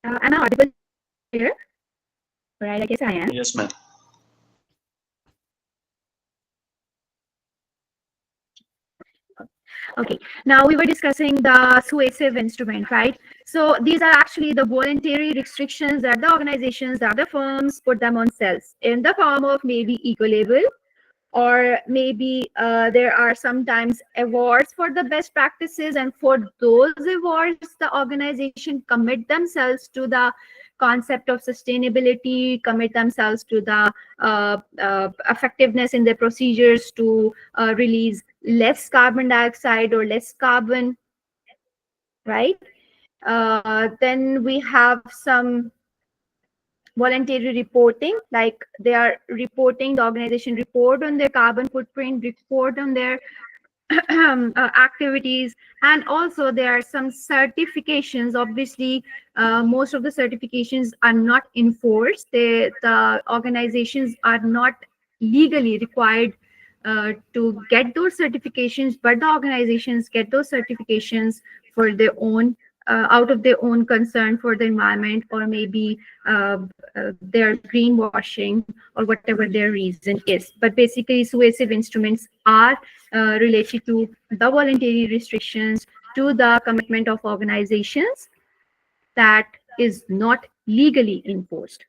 am I audible here? Right, I guess I am. Yes, ma'am. Okay, now we were discussing the suasive instrument, right? So these are actually the voluntary restrictions that the organizations, that the firms put them on cells in the form of maybe eco-label, or maybe there are sometimes awards for the best practices, and for those awards the organization commit themselves to the concept of sustainability, commit themselves to the effectiveness in their procedures to release less carbon dioxide or less carbon, right? Then we have some voluntary reporting, like they are reporting, the organization report on their carbon footprint, report on their activities. And also there are some certifications. Obviously, most of the certifications are not enforced. The organizations are not legally required to get those certifications, but the organizations get those certifications for their own out of their own concern for the environment, or maybe their greenwashing, or whatever their reason is. But basically, suasive instruments are related to the voluntary restrictions, to the commitment of organizations that is not legally enforced.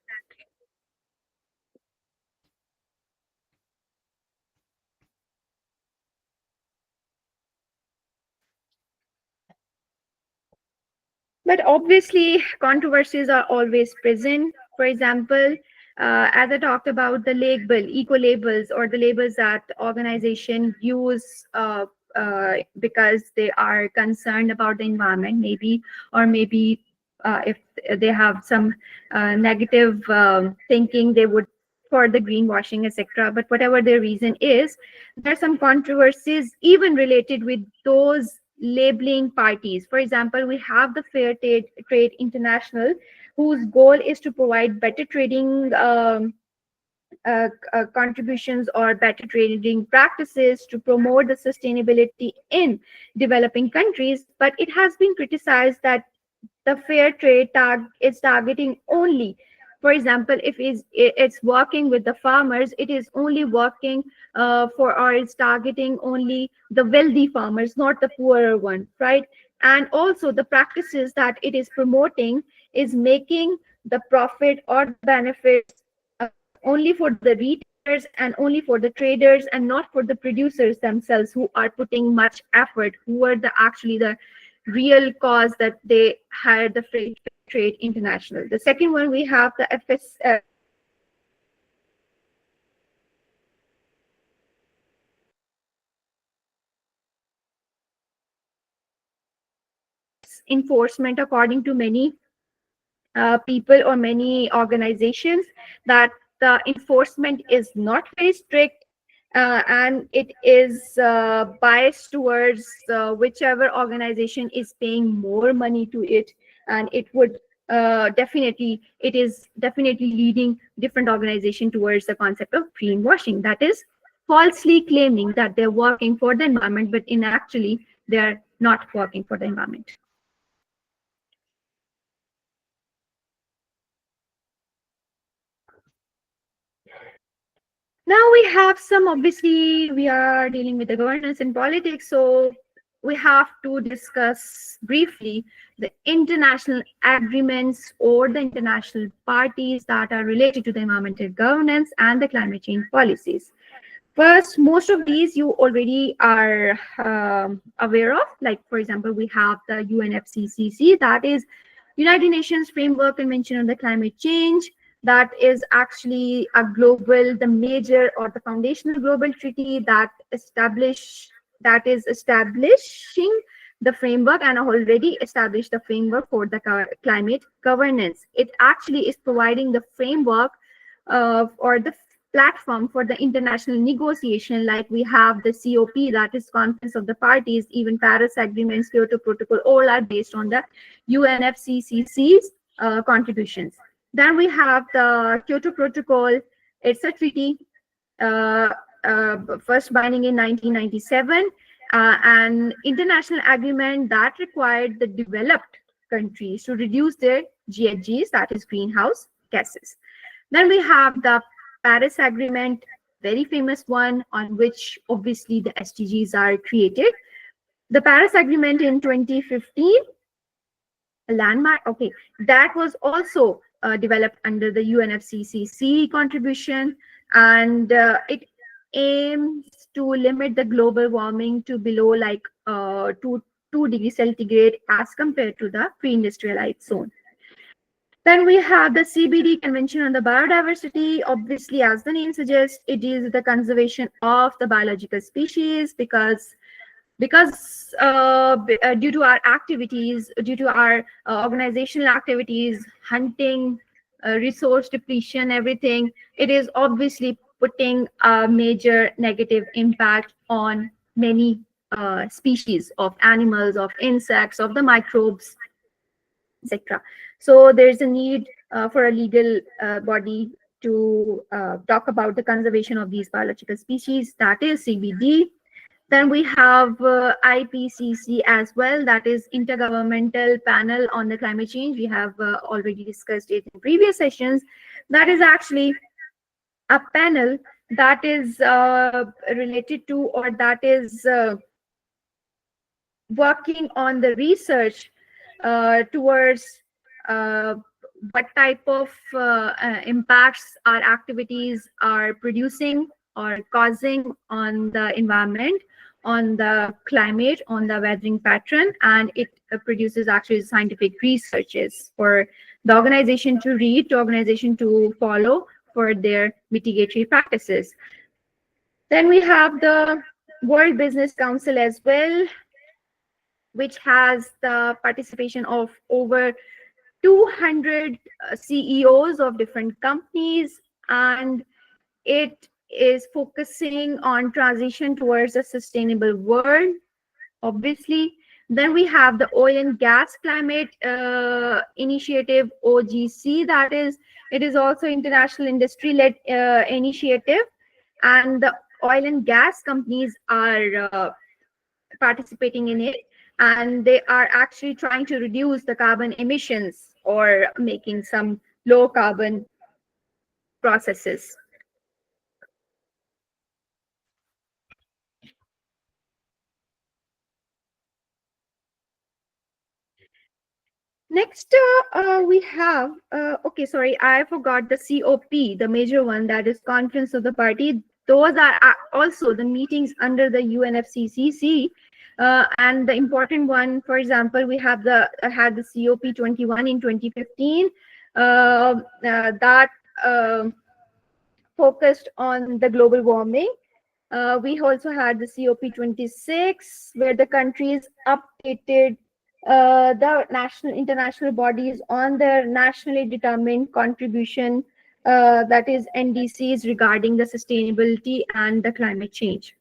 But obviously, controversies are always present. For example, as I talked about the label, eco labels, or the labels that organization use because they are concerned about the environment, maybe, or maybe if they have some negative thinking, they would for the greenwashing, etc. But whatever their reason is, there are some controversies even related with those labeling parties. For example, we have the Fair Trade International, whose goal is to provide better trading contributions or better trading practices to promote the sustainability in developing countries. But it has been criticized that the fair trade is targeting only, for example, if it's working with the farmers, it is only working for, or it's targeting only the wealthy farmers, not the poorer one, right? And also the practices that it is promoting is making the profit or benefits only for the retailers and only for the traders, and not for the producers themselves, who are putting much effort, who are the actually the real cause that they hired the Free Trade International. The second one, we have the enforcement, according to many people or many organizations, that the enforcement is not very strict, and it is biased towards whichever organization is paying more money to it, and it would it is definitely leading different organization towards the concept of greenwashing, that is falsely claiming that they're working for the environment, but in actually they're not working for the environment. Now we have some, obviously, we are dealing with the governance and politics, so we have to discuss briefly the international agreements or the international parties that are related to the environmental governance and the climate change policies. First, most of these you already are aware of. Like, for example, we have the UNFCCC, that is United Nations Framework Convention on the Climate Change. That is actually a global, the major or the foundational global treaty that is establishing the framework and already established the framework for the climate governance. It actually is providing the framework or the platform for the international negotiation, like we have the COP, that is Conference of the Parties, even Paris Agreements, Kyoto Protocol, all are based on the UNFCCC's contributions. Then we have the Kyoto Protocol. It's a treaty, first binding in 1997, an international agreement that required the developed countries to reduce their GHGs, that is greenhouse gases. Then we have the Paris Agreement, very famous one, on which obviously the SDGs are created. The Paris Agreement in 2015, a landmark, okay, that was also developed under the UNFCCC contribution, and it aims to limit the global warming to below like 2 degrees centigrade as compared to the pre-industrialized zone. Then we have the CBD, Convention on the Biodiversity. Obviously, as the name suggests, it is the conservation of the biological species, because due to our activities, due to our organizational activities, hunting, resource depletion, everything, it is obviously putting a major negative impact on many species of animals, of insects, of the microbes, etc. So there's a need for a legal body to talk about the conservation of these biological species, that is CBD. Then we have IPCC as well, that is Intergovernmental Panel on the Climate Change. We have already discussed it in previous sessions. That is actually a panel that is related to, or that is working on the research towards what type of impacts our activities are producing or causing on the environment, on the climate, on the weathering pattern, and it produces actually scientific researches for the organization to read, to organization to follow for their mitigatory practices. Then we have the World Business Council as well, which has the participation of over 200 CEOs of different companies, and it is focusing on transition towards a sustainable world, obviously. Then we have the Oil and Gas Climate Initiative, OGC, that is, it is also international industry-led initiative, and the oil and gas companies are participating in it, and they are actually trying to reduce the carbon emissions or making some low carbon processes. Next, we have, okay, sorry, I forgot the COP, the major one, that is Conference of the Party. Those are also the meetings under the UNFCCC. And the important one, for example, we have had the COP21 in 2015 that focused on the global warming. We also had the COP26, where the countries updated the international bodies on their nationally determined contribution, that is NDCs, regarding the sustainability and the climate change.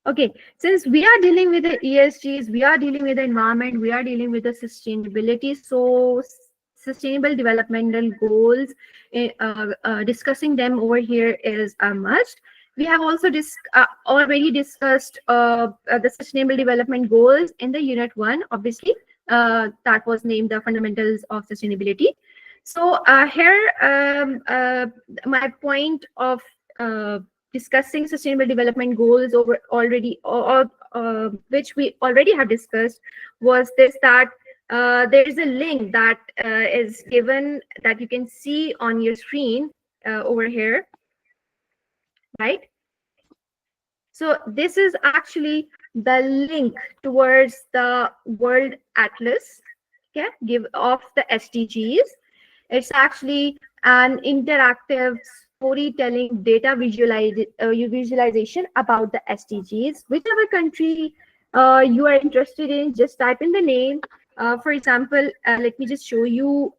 Okay, since we are dealing with the ESGs, we are dealing with the environment, we are dealing with the sustainability, so sustainable developmental goals, discussing them over here is a must. We have also already discussed the sustainable development goals in the unit 1, obviously, that was named the fundamentals of sustainability. So here, my point of discussing sustainable development goals over already, or which we already have discussed, was this, that there is a link that is given, that you can see on your screen over here, right? So this is actually the link towards the World Atlas, okay, of the SDGs. It's actually an interactive storytelling data visualization about the SDGs. Whichever country you are interested in, just type in the name. For example, let me just show you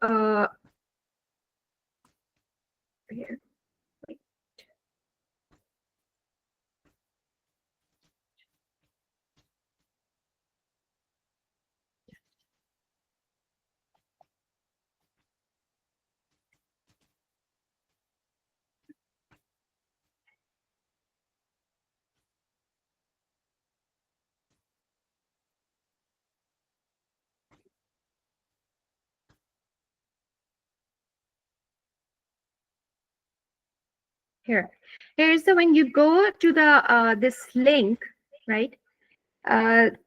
here. Here's the, when you go to the this link, right,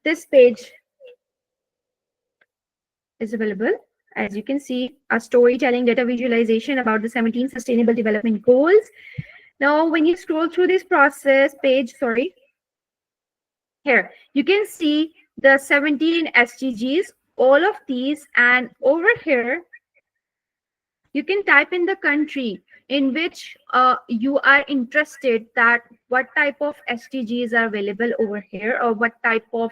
this page is available. As you can see, a storytelling data visualization about the 17 sustainable development goals. Now when you scroll through this process page, sorry, here you can see the 17 SDGs, all of these, and over here you can type in the country in which you are interested, that what type of SDGs are available over here, or what type of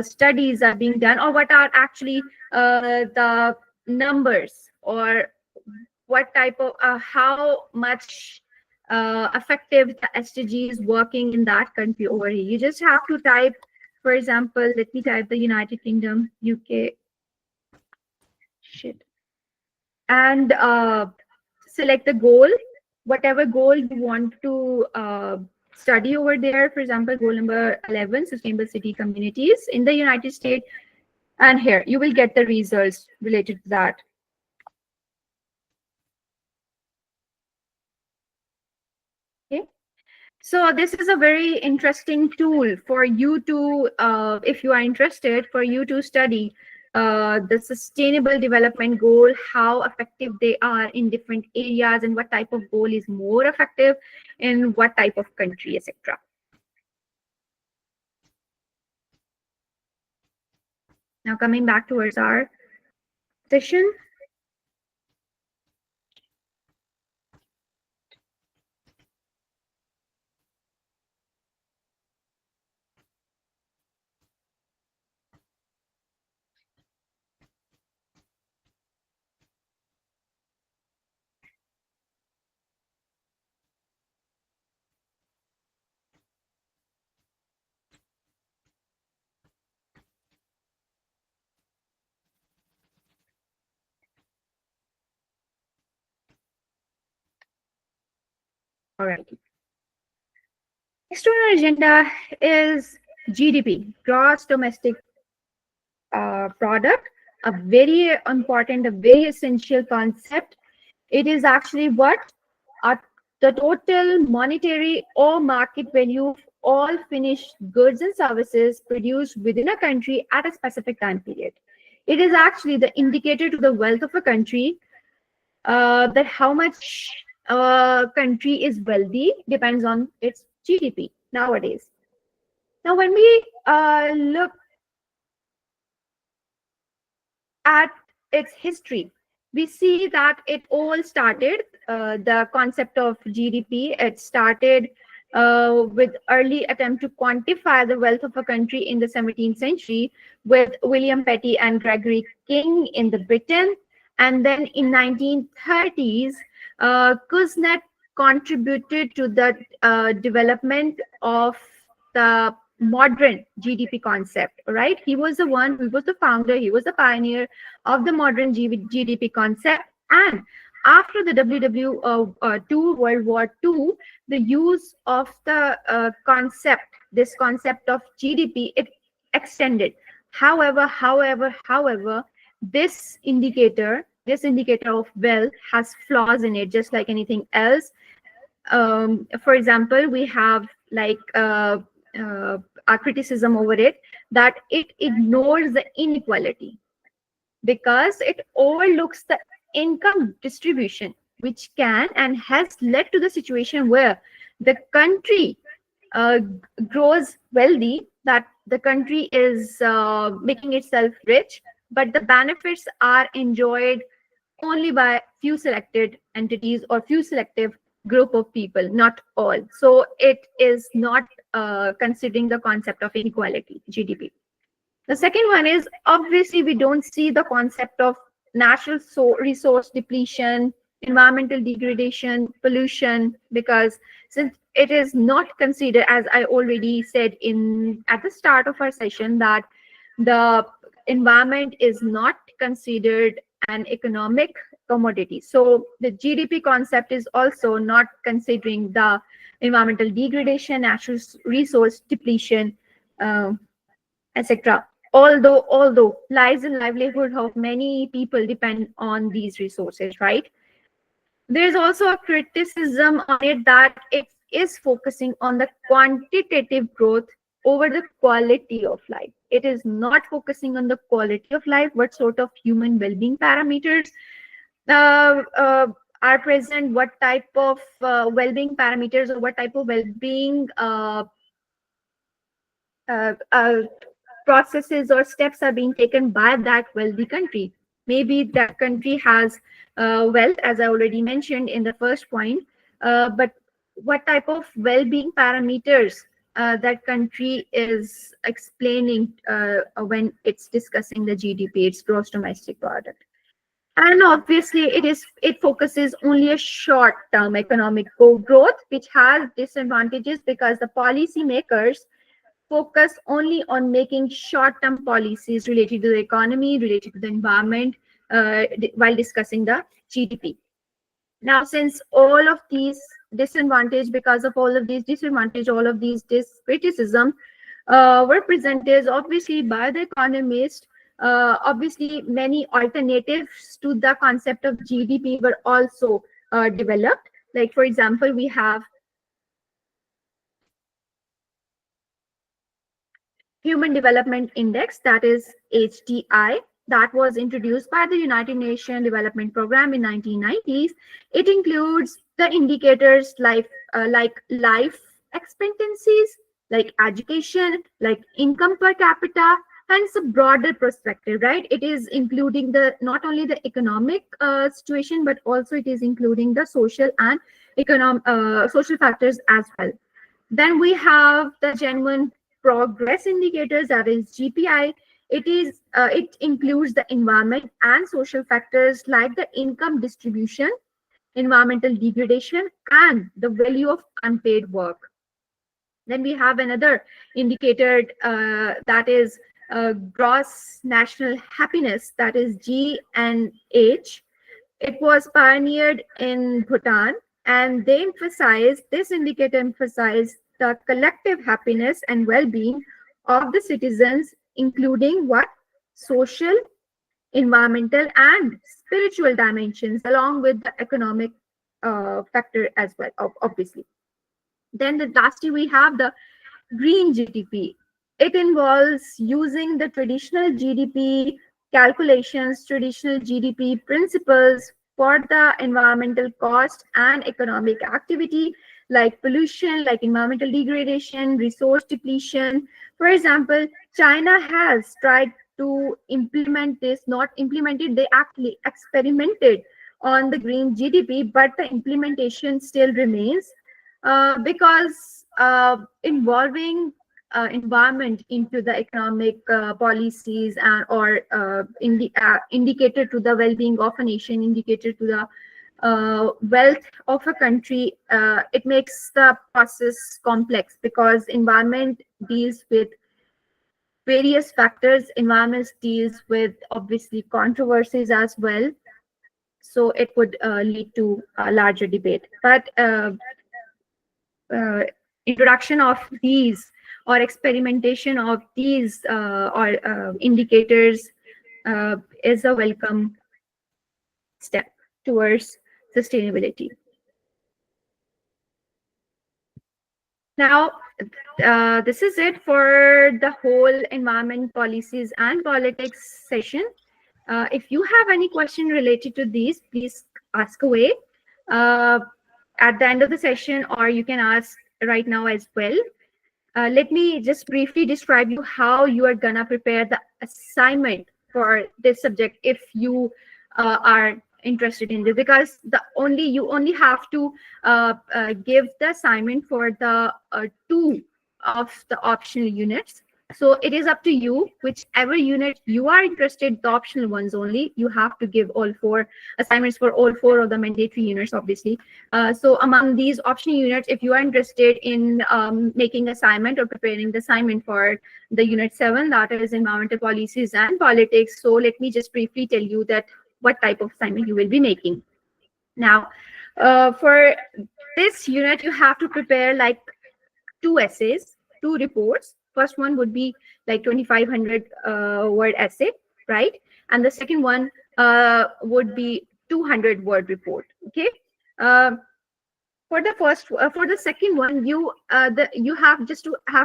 studies are being done, or what are actually the numbers, or what type of how much effective the SDG is working in that country over here. You just have to type, for example, let me type the United Kingdom, UK, and select the goal, whatever goal you want to study over there. For example, goal number 11, sustainable city communities in the United States, and here you will get the results related to that. Okay, so this is a very interesting tool for you to, if you are interested, for you to study the sustainable development goal, how effective they are in different areas, and what type of goal is more effective in what type of country, etc. Now coming back towards our session. All right. Next on our agenda is GDP, gross domestic product, a very important, a very essential concept. It is actually what are the total monetary or market value of all finished goods and services produced within a country at a specific time period. It is actually the indicator to the wealth of a country, that how much a country is wealthy depends on its GDP nowadays. Now, when we look at its history, we see that it all started, the concept of GDP, it started with early attempt to quantify the wealth of a country in the 17th century with William Petty and Gregory King in the Britain. And then in 1930s, Kuznets contributed to the development of the modern GDP concept, right? He was the one who was the founder, he was the pioneer of the modern GDP concept. And after the World War II, the use of the this concept of GDP, it extended. However, this indicator of wealth has flaws in it, just like anything else. For example, we have like our criticism over it, that it ignores the inequality because it overlooks the income distribution, which can and has led to the situation where the country grows wealthy, that the country is making itself rich, but the benefits are enjoyed only by few selected entities or few selective group of people, not all. So it is not considering the concept of inequality, GDP. The second one is, obviously we don't see the concept of natural resource depletion, environmental degradation, pollution, because since it is not considered, as I already said in at the start of our session, that the environment is not considered an economic commodity. So the GDP concept is also not considering the environmental degradation, natural resource depletion, etc. Although lives and livelihood of many people depend on these resources, right? There's also a criticism on it that it is focusing on the quantitative growth over the quality of life. It is not focusing on the quality of life, what sort of human well-being parameters are present, what type of well-being parameters or what type of well-being processes or steps are being taken by that wealthy country. Maybe that country has wealth, as I already mentioned in the first point, but what type of well-being parameters that country is explaining when it's discussing the GDP, its gross domestic product. And obviously it focuses only a short-term economic growth, which has disadvantages because the policy makers focus only on making short-term policies related to the economy, related to the environment, while discussing the GDP. Now, since all of these disadvantage, because of all of these disadvantage, all of these criticism were presented obviously by the economist, obviously many alternatives to the concept of GDP were also developed. Like, for example, we have Human Development Index, that is HDI, that was introduced by the United Nations Development Program in 1990s. It includes the indicators like life expectancies, like education, like income per capita, and it's a broader perspective, right? It is including the not only the economic situation, but also it is including the social and social factors as well. Then we have the Genuine Progress Indicators, that is GPI. It includes the environment and social factors like the income distribution, environmental degradation, and the value of unpaid work. Then we have another indicator that is gross national happiness, that is GNH. It was pioneered in Bhutan, And this indicator emphasize the collective happiness and well-being of the citizens, including what? Social, environmental, and spiritual dimensions, along with the economic factor as well, obviously. Then lastly, we have the green GDP. It involves using the traditional GDP calculations, traditional GDP principles for the environmental cost and economic activity like pollution, like environmental degradation, resource depletion. For example, China has tried to implement this, not implemented, they actually experimented on the green GDP, but the implementation still remains because involving environment into the economic policies and or indicator to the well-being of a nation, indicator to the wealth of a country, it makes the process complex because environment deals with various factors. Environment deals with obviously controversies as well, so it would lead to a larger debate. But introduction of these or experimentation of these indicators is a welcome step towards sustainability. Now, this is it for the whole environment policies and politics session. If you have any question related to these, please ask away at the end of the session, or you can ask right now as well. Let me just briefly describe you how you are gonna prepare the assignment for this subject if you are interested in this, because you only have to give the assignment for the 2 of the optional units. So it is up to you, whichever unit you are interested, the optional ones only. You have to give all 4 assignments for all 4 of the mandatory units, obviously. So among these optional units, if you are interested in making assignment or preparing the assignment for the unit 7, that is environmental policies and politics. So let me just briefly tell you that what type of assignment you will be making. Now, for this unit, you have to prepare like 2 essays, 2 reports. First one would be like 2500 word essay, right? And the second one would be 200 word report. Okay. For the second one, you have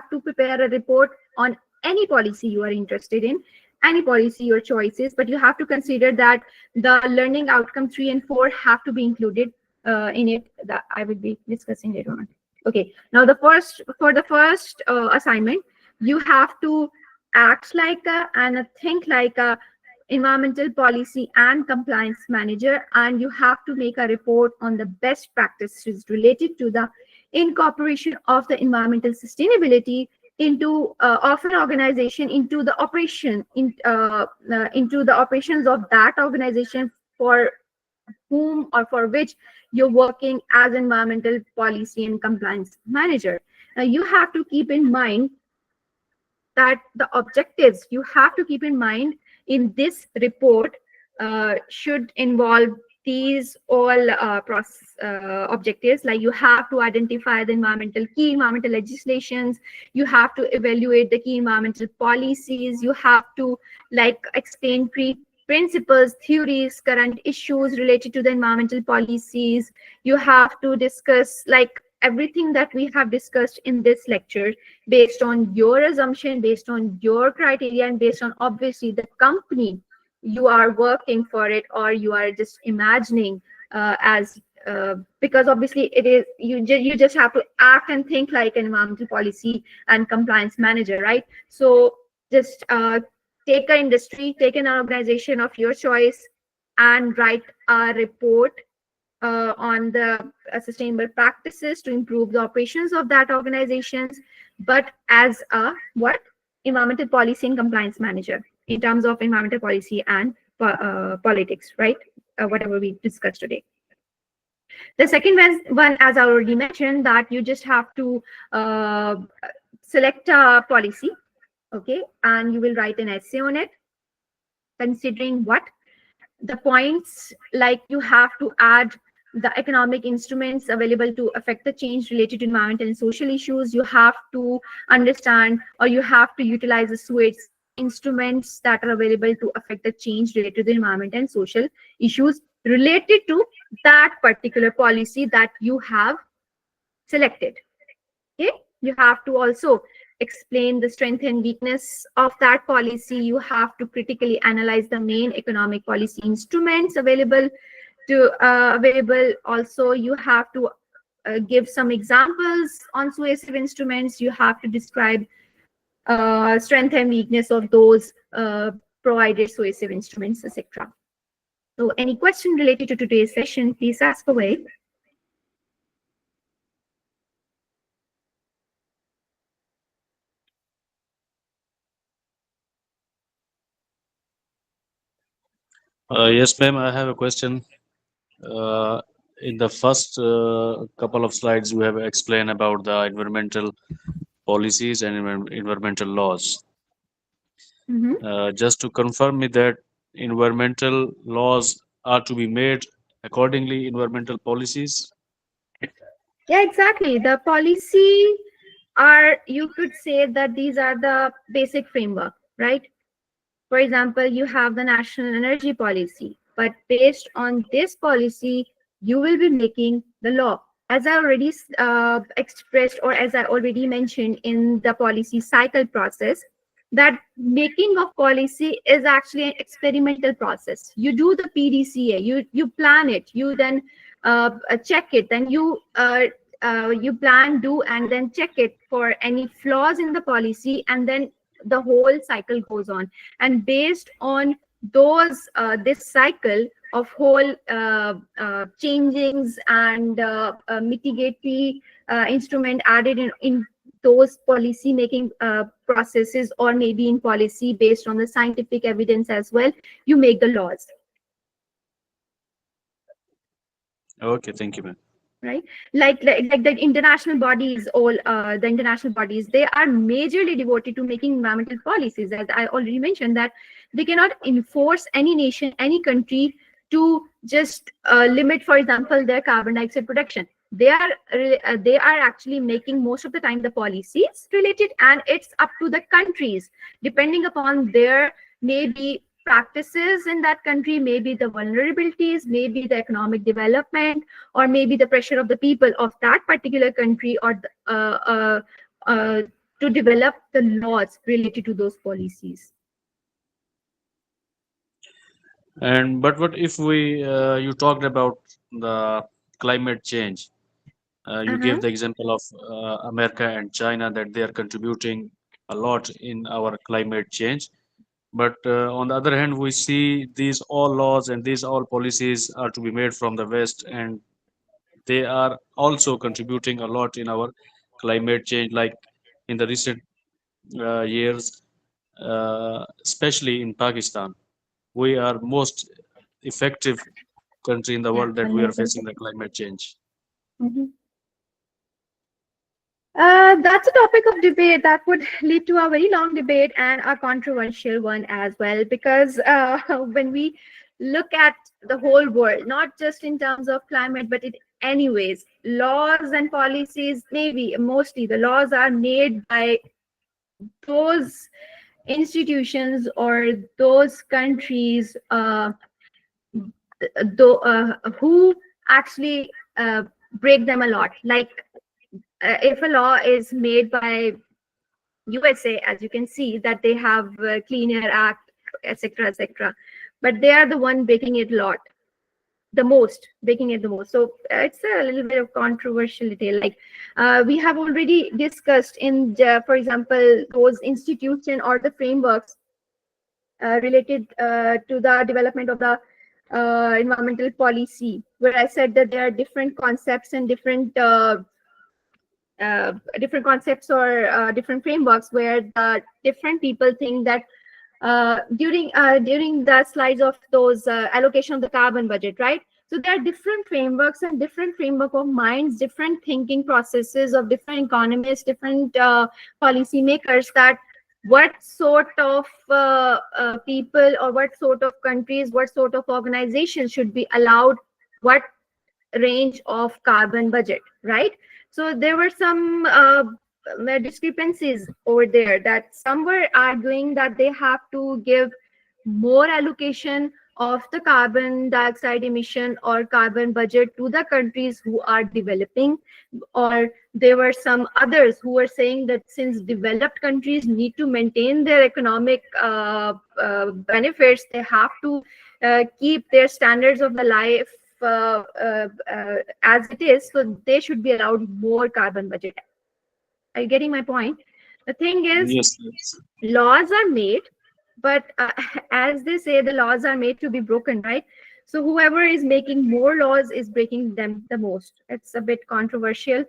to prepare a report on any policy you are interested in, any policy your choices, but you have to consider that the learning outcome 3 and 4 have to be included in it, that I will be discussing later on. Okay, now for the first assignment, you have to act like and think like a environmental policy and compliance manager, and you have to make a report on the best practices related to the incorporation of the environmental sustainability into of an organization into the operations of that organization for whom or for which you're working as environmental policy and compliance manager. Now you have to keep in mind that the objectives you have to keep in mind in this report should involve these all objectives. Like you have to identify the key environmental legislations, you have to evaluate the key environmental policies, you have to like explain principles, theories, current issues related to the environmental policies. You have to discuss like everything that we have discussed in this lecture based on your assumption, based on your criteria, and based on obviously the company you are working for it, or you are just imagining because obviously it is you just have to act and think like an environmental policy and compliance manager, right? So just take an industry, take an organization of your choice, and write a report on the sustainable practices to improve the operations of that organizations, but as a environmental policy and compliance manager in terms of environmental policy and politics, right? Whatever we discussed today. The second one, as I already mentioned, that you just have to select a policy, okay, and you will write an essay on it, considering what the points, like you have to add the economic instruments available to affect the change related to environmental and social issues. You have to understand, or you have to utilize the suite instruments that are available to affect the change related to the environment and social issues related to that particular policy that you have selected. Okay, you have to also explain the strength and weakness of that policy. You have to critically analyze the main economic policy instruments available to available. Also, you have to give some examples on suasive instruments. You have to describe strength and weakness of those provided suasive instruments, etc. So any question related to today's session, please ask away. Yes, ma'am, I have a question. In the first couple of slides, you have explained about the environmental policies and environmental laws. Just to confirm me that environmental laws are to be made accordingly, environmental policies. Yeah, exactly. The policy are, you could say that these are the basic framework, right? For example, you have the national energy policy, but based on this policy, you will be making the law. As I already expressed, or as I already mentioned in the policy cycle process, that making of policy is actually an experimental process. You do the PDCA, you plan it, you then check it, then you plan, do, and then check it for any flaws in the policy, and then the whole cycle goes on. And based on those this cycle of whole changings and mitigatory instrument added in those policy making processes, or maybe in policy based on the scientific evidence as well, you make the laws. Okay, thank you, ma'am. Right, like the international bodies, all the international bodies, they are majorly devoted to making environmental policies. As I already mentioned, that they cannot enforce any nation, any country to just limit, for example, their carbon dioxide production. They are actually making most of the time the policies related, and it's up to the countries, depending upon their maybe practices in that country, maybe the vulnerabilities, maybe the economic development, or maybe the pressure of the people of that particular country, or to develop the laws related to those policies. And but what if we you talked about the climate change? You gave the example of America and China, that they are contributing a lot in our climate change. But on the other hand, we see these all laws and these all policies are to be made from the West, and they are also contributing a lot in our climate change. Like in the recent years, especially in Pakistan, we are most effective country in the world that we are facing the climate change. That's a topic of debate that would lead to a very long debate and a controversial one as well, because when we look at the whole world, not just in terms of climate, but it anyways, laws and policies, maybe mostly the laws are made by those institutions or those countries who actually break them a lot. Like if a law is made by USA, as you can see that they have Clean Air Act, etc., etc., but they are the one breaking it the most. So it's a little bit of controversial detail. Like we have already discussed in, for example, those institutions or the frameworks related to the development of the environmental policy, where I said that there are different concepts and different concepts or different frameworks, where the different people think that during the slides of those allocation of the carbon budget, right? So there are different frameworks and different framework of minds, different thinking processes of different economists, different policy makers, that what sort of people, or what sort of countries, what sort of organizations should be allowed what range of carbon budget, right? So there were some discrepancies over there, that some were arguing that they have to give more allocation of the carbon dioxide emission or carbon budget to the countries who are developing, or there were some others who were saying that since developed countries need to maintain their economic benefits, they have to keep their standards of the life as it is, so they should be allowed more carbon budget. Are you getting my point? The thing is, Yes, yes. laws are made, but as they say, the laws are made to be broken, right? So whoever is making more laws is breaking them the most. It's a bit controversial,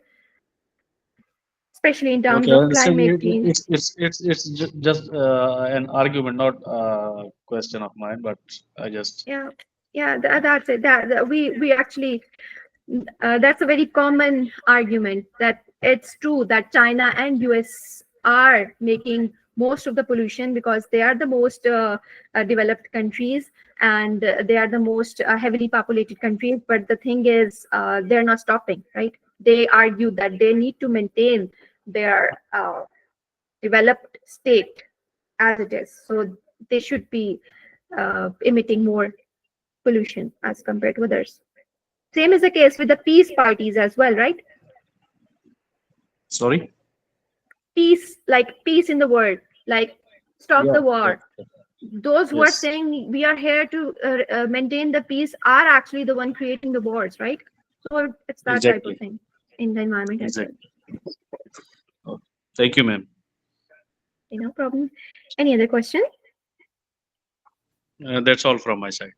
especially in terms Okay, I of understand. climate change. It's just an argument, not a question of mine, but I just Yeah, that's it. We actually, that's a very common argument, that it's true that China and US are making most of the pollution because they are the most developed countries, and they are the most heavily populated countries. But the thing is, they're not stopping, right? They argue that they need to maintain their developed state as it is, so they should be emitting more pollution as compared to others. Same is the case with the peace parties as well, right? sorry. Peace, like peace in the world, like stop Yeah, the war. yeah, Those who are yes, saying we are here to maintain the peace are actually the one creating the wars, right? So it's that type of exactly, thing in the environment as well. exactly. Oh, thank you, ma'am. Okay, no problem. Any other question? That's all from my side.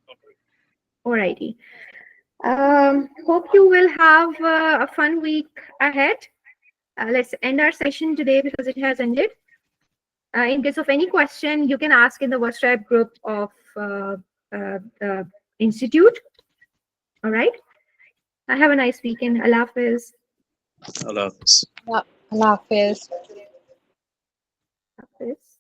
Alrighty. Hope you will have a fun week ahead. Let's end our session today because it has ended. In case of any question, you can ask in the WhatsApp group of the institute. All right. Have a nice weekend. Allah Hafiz. Allah Hafiz. Allah Hafiz. Hafiz.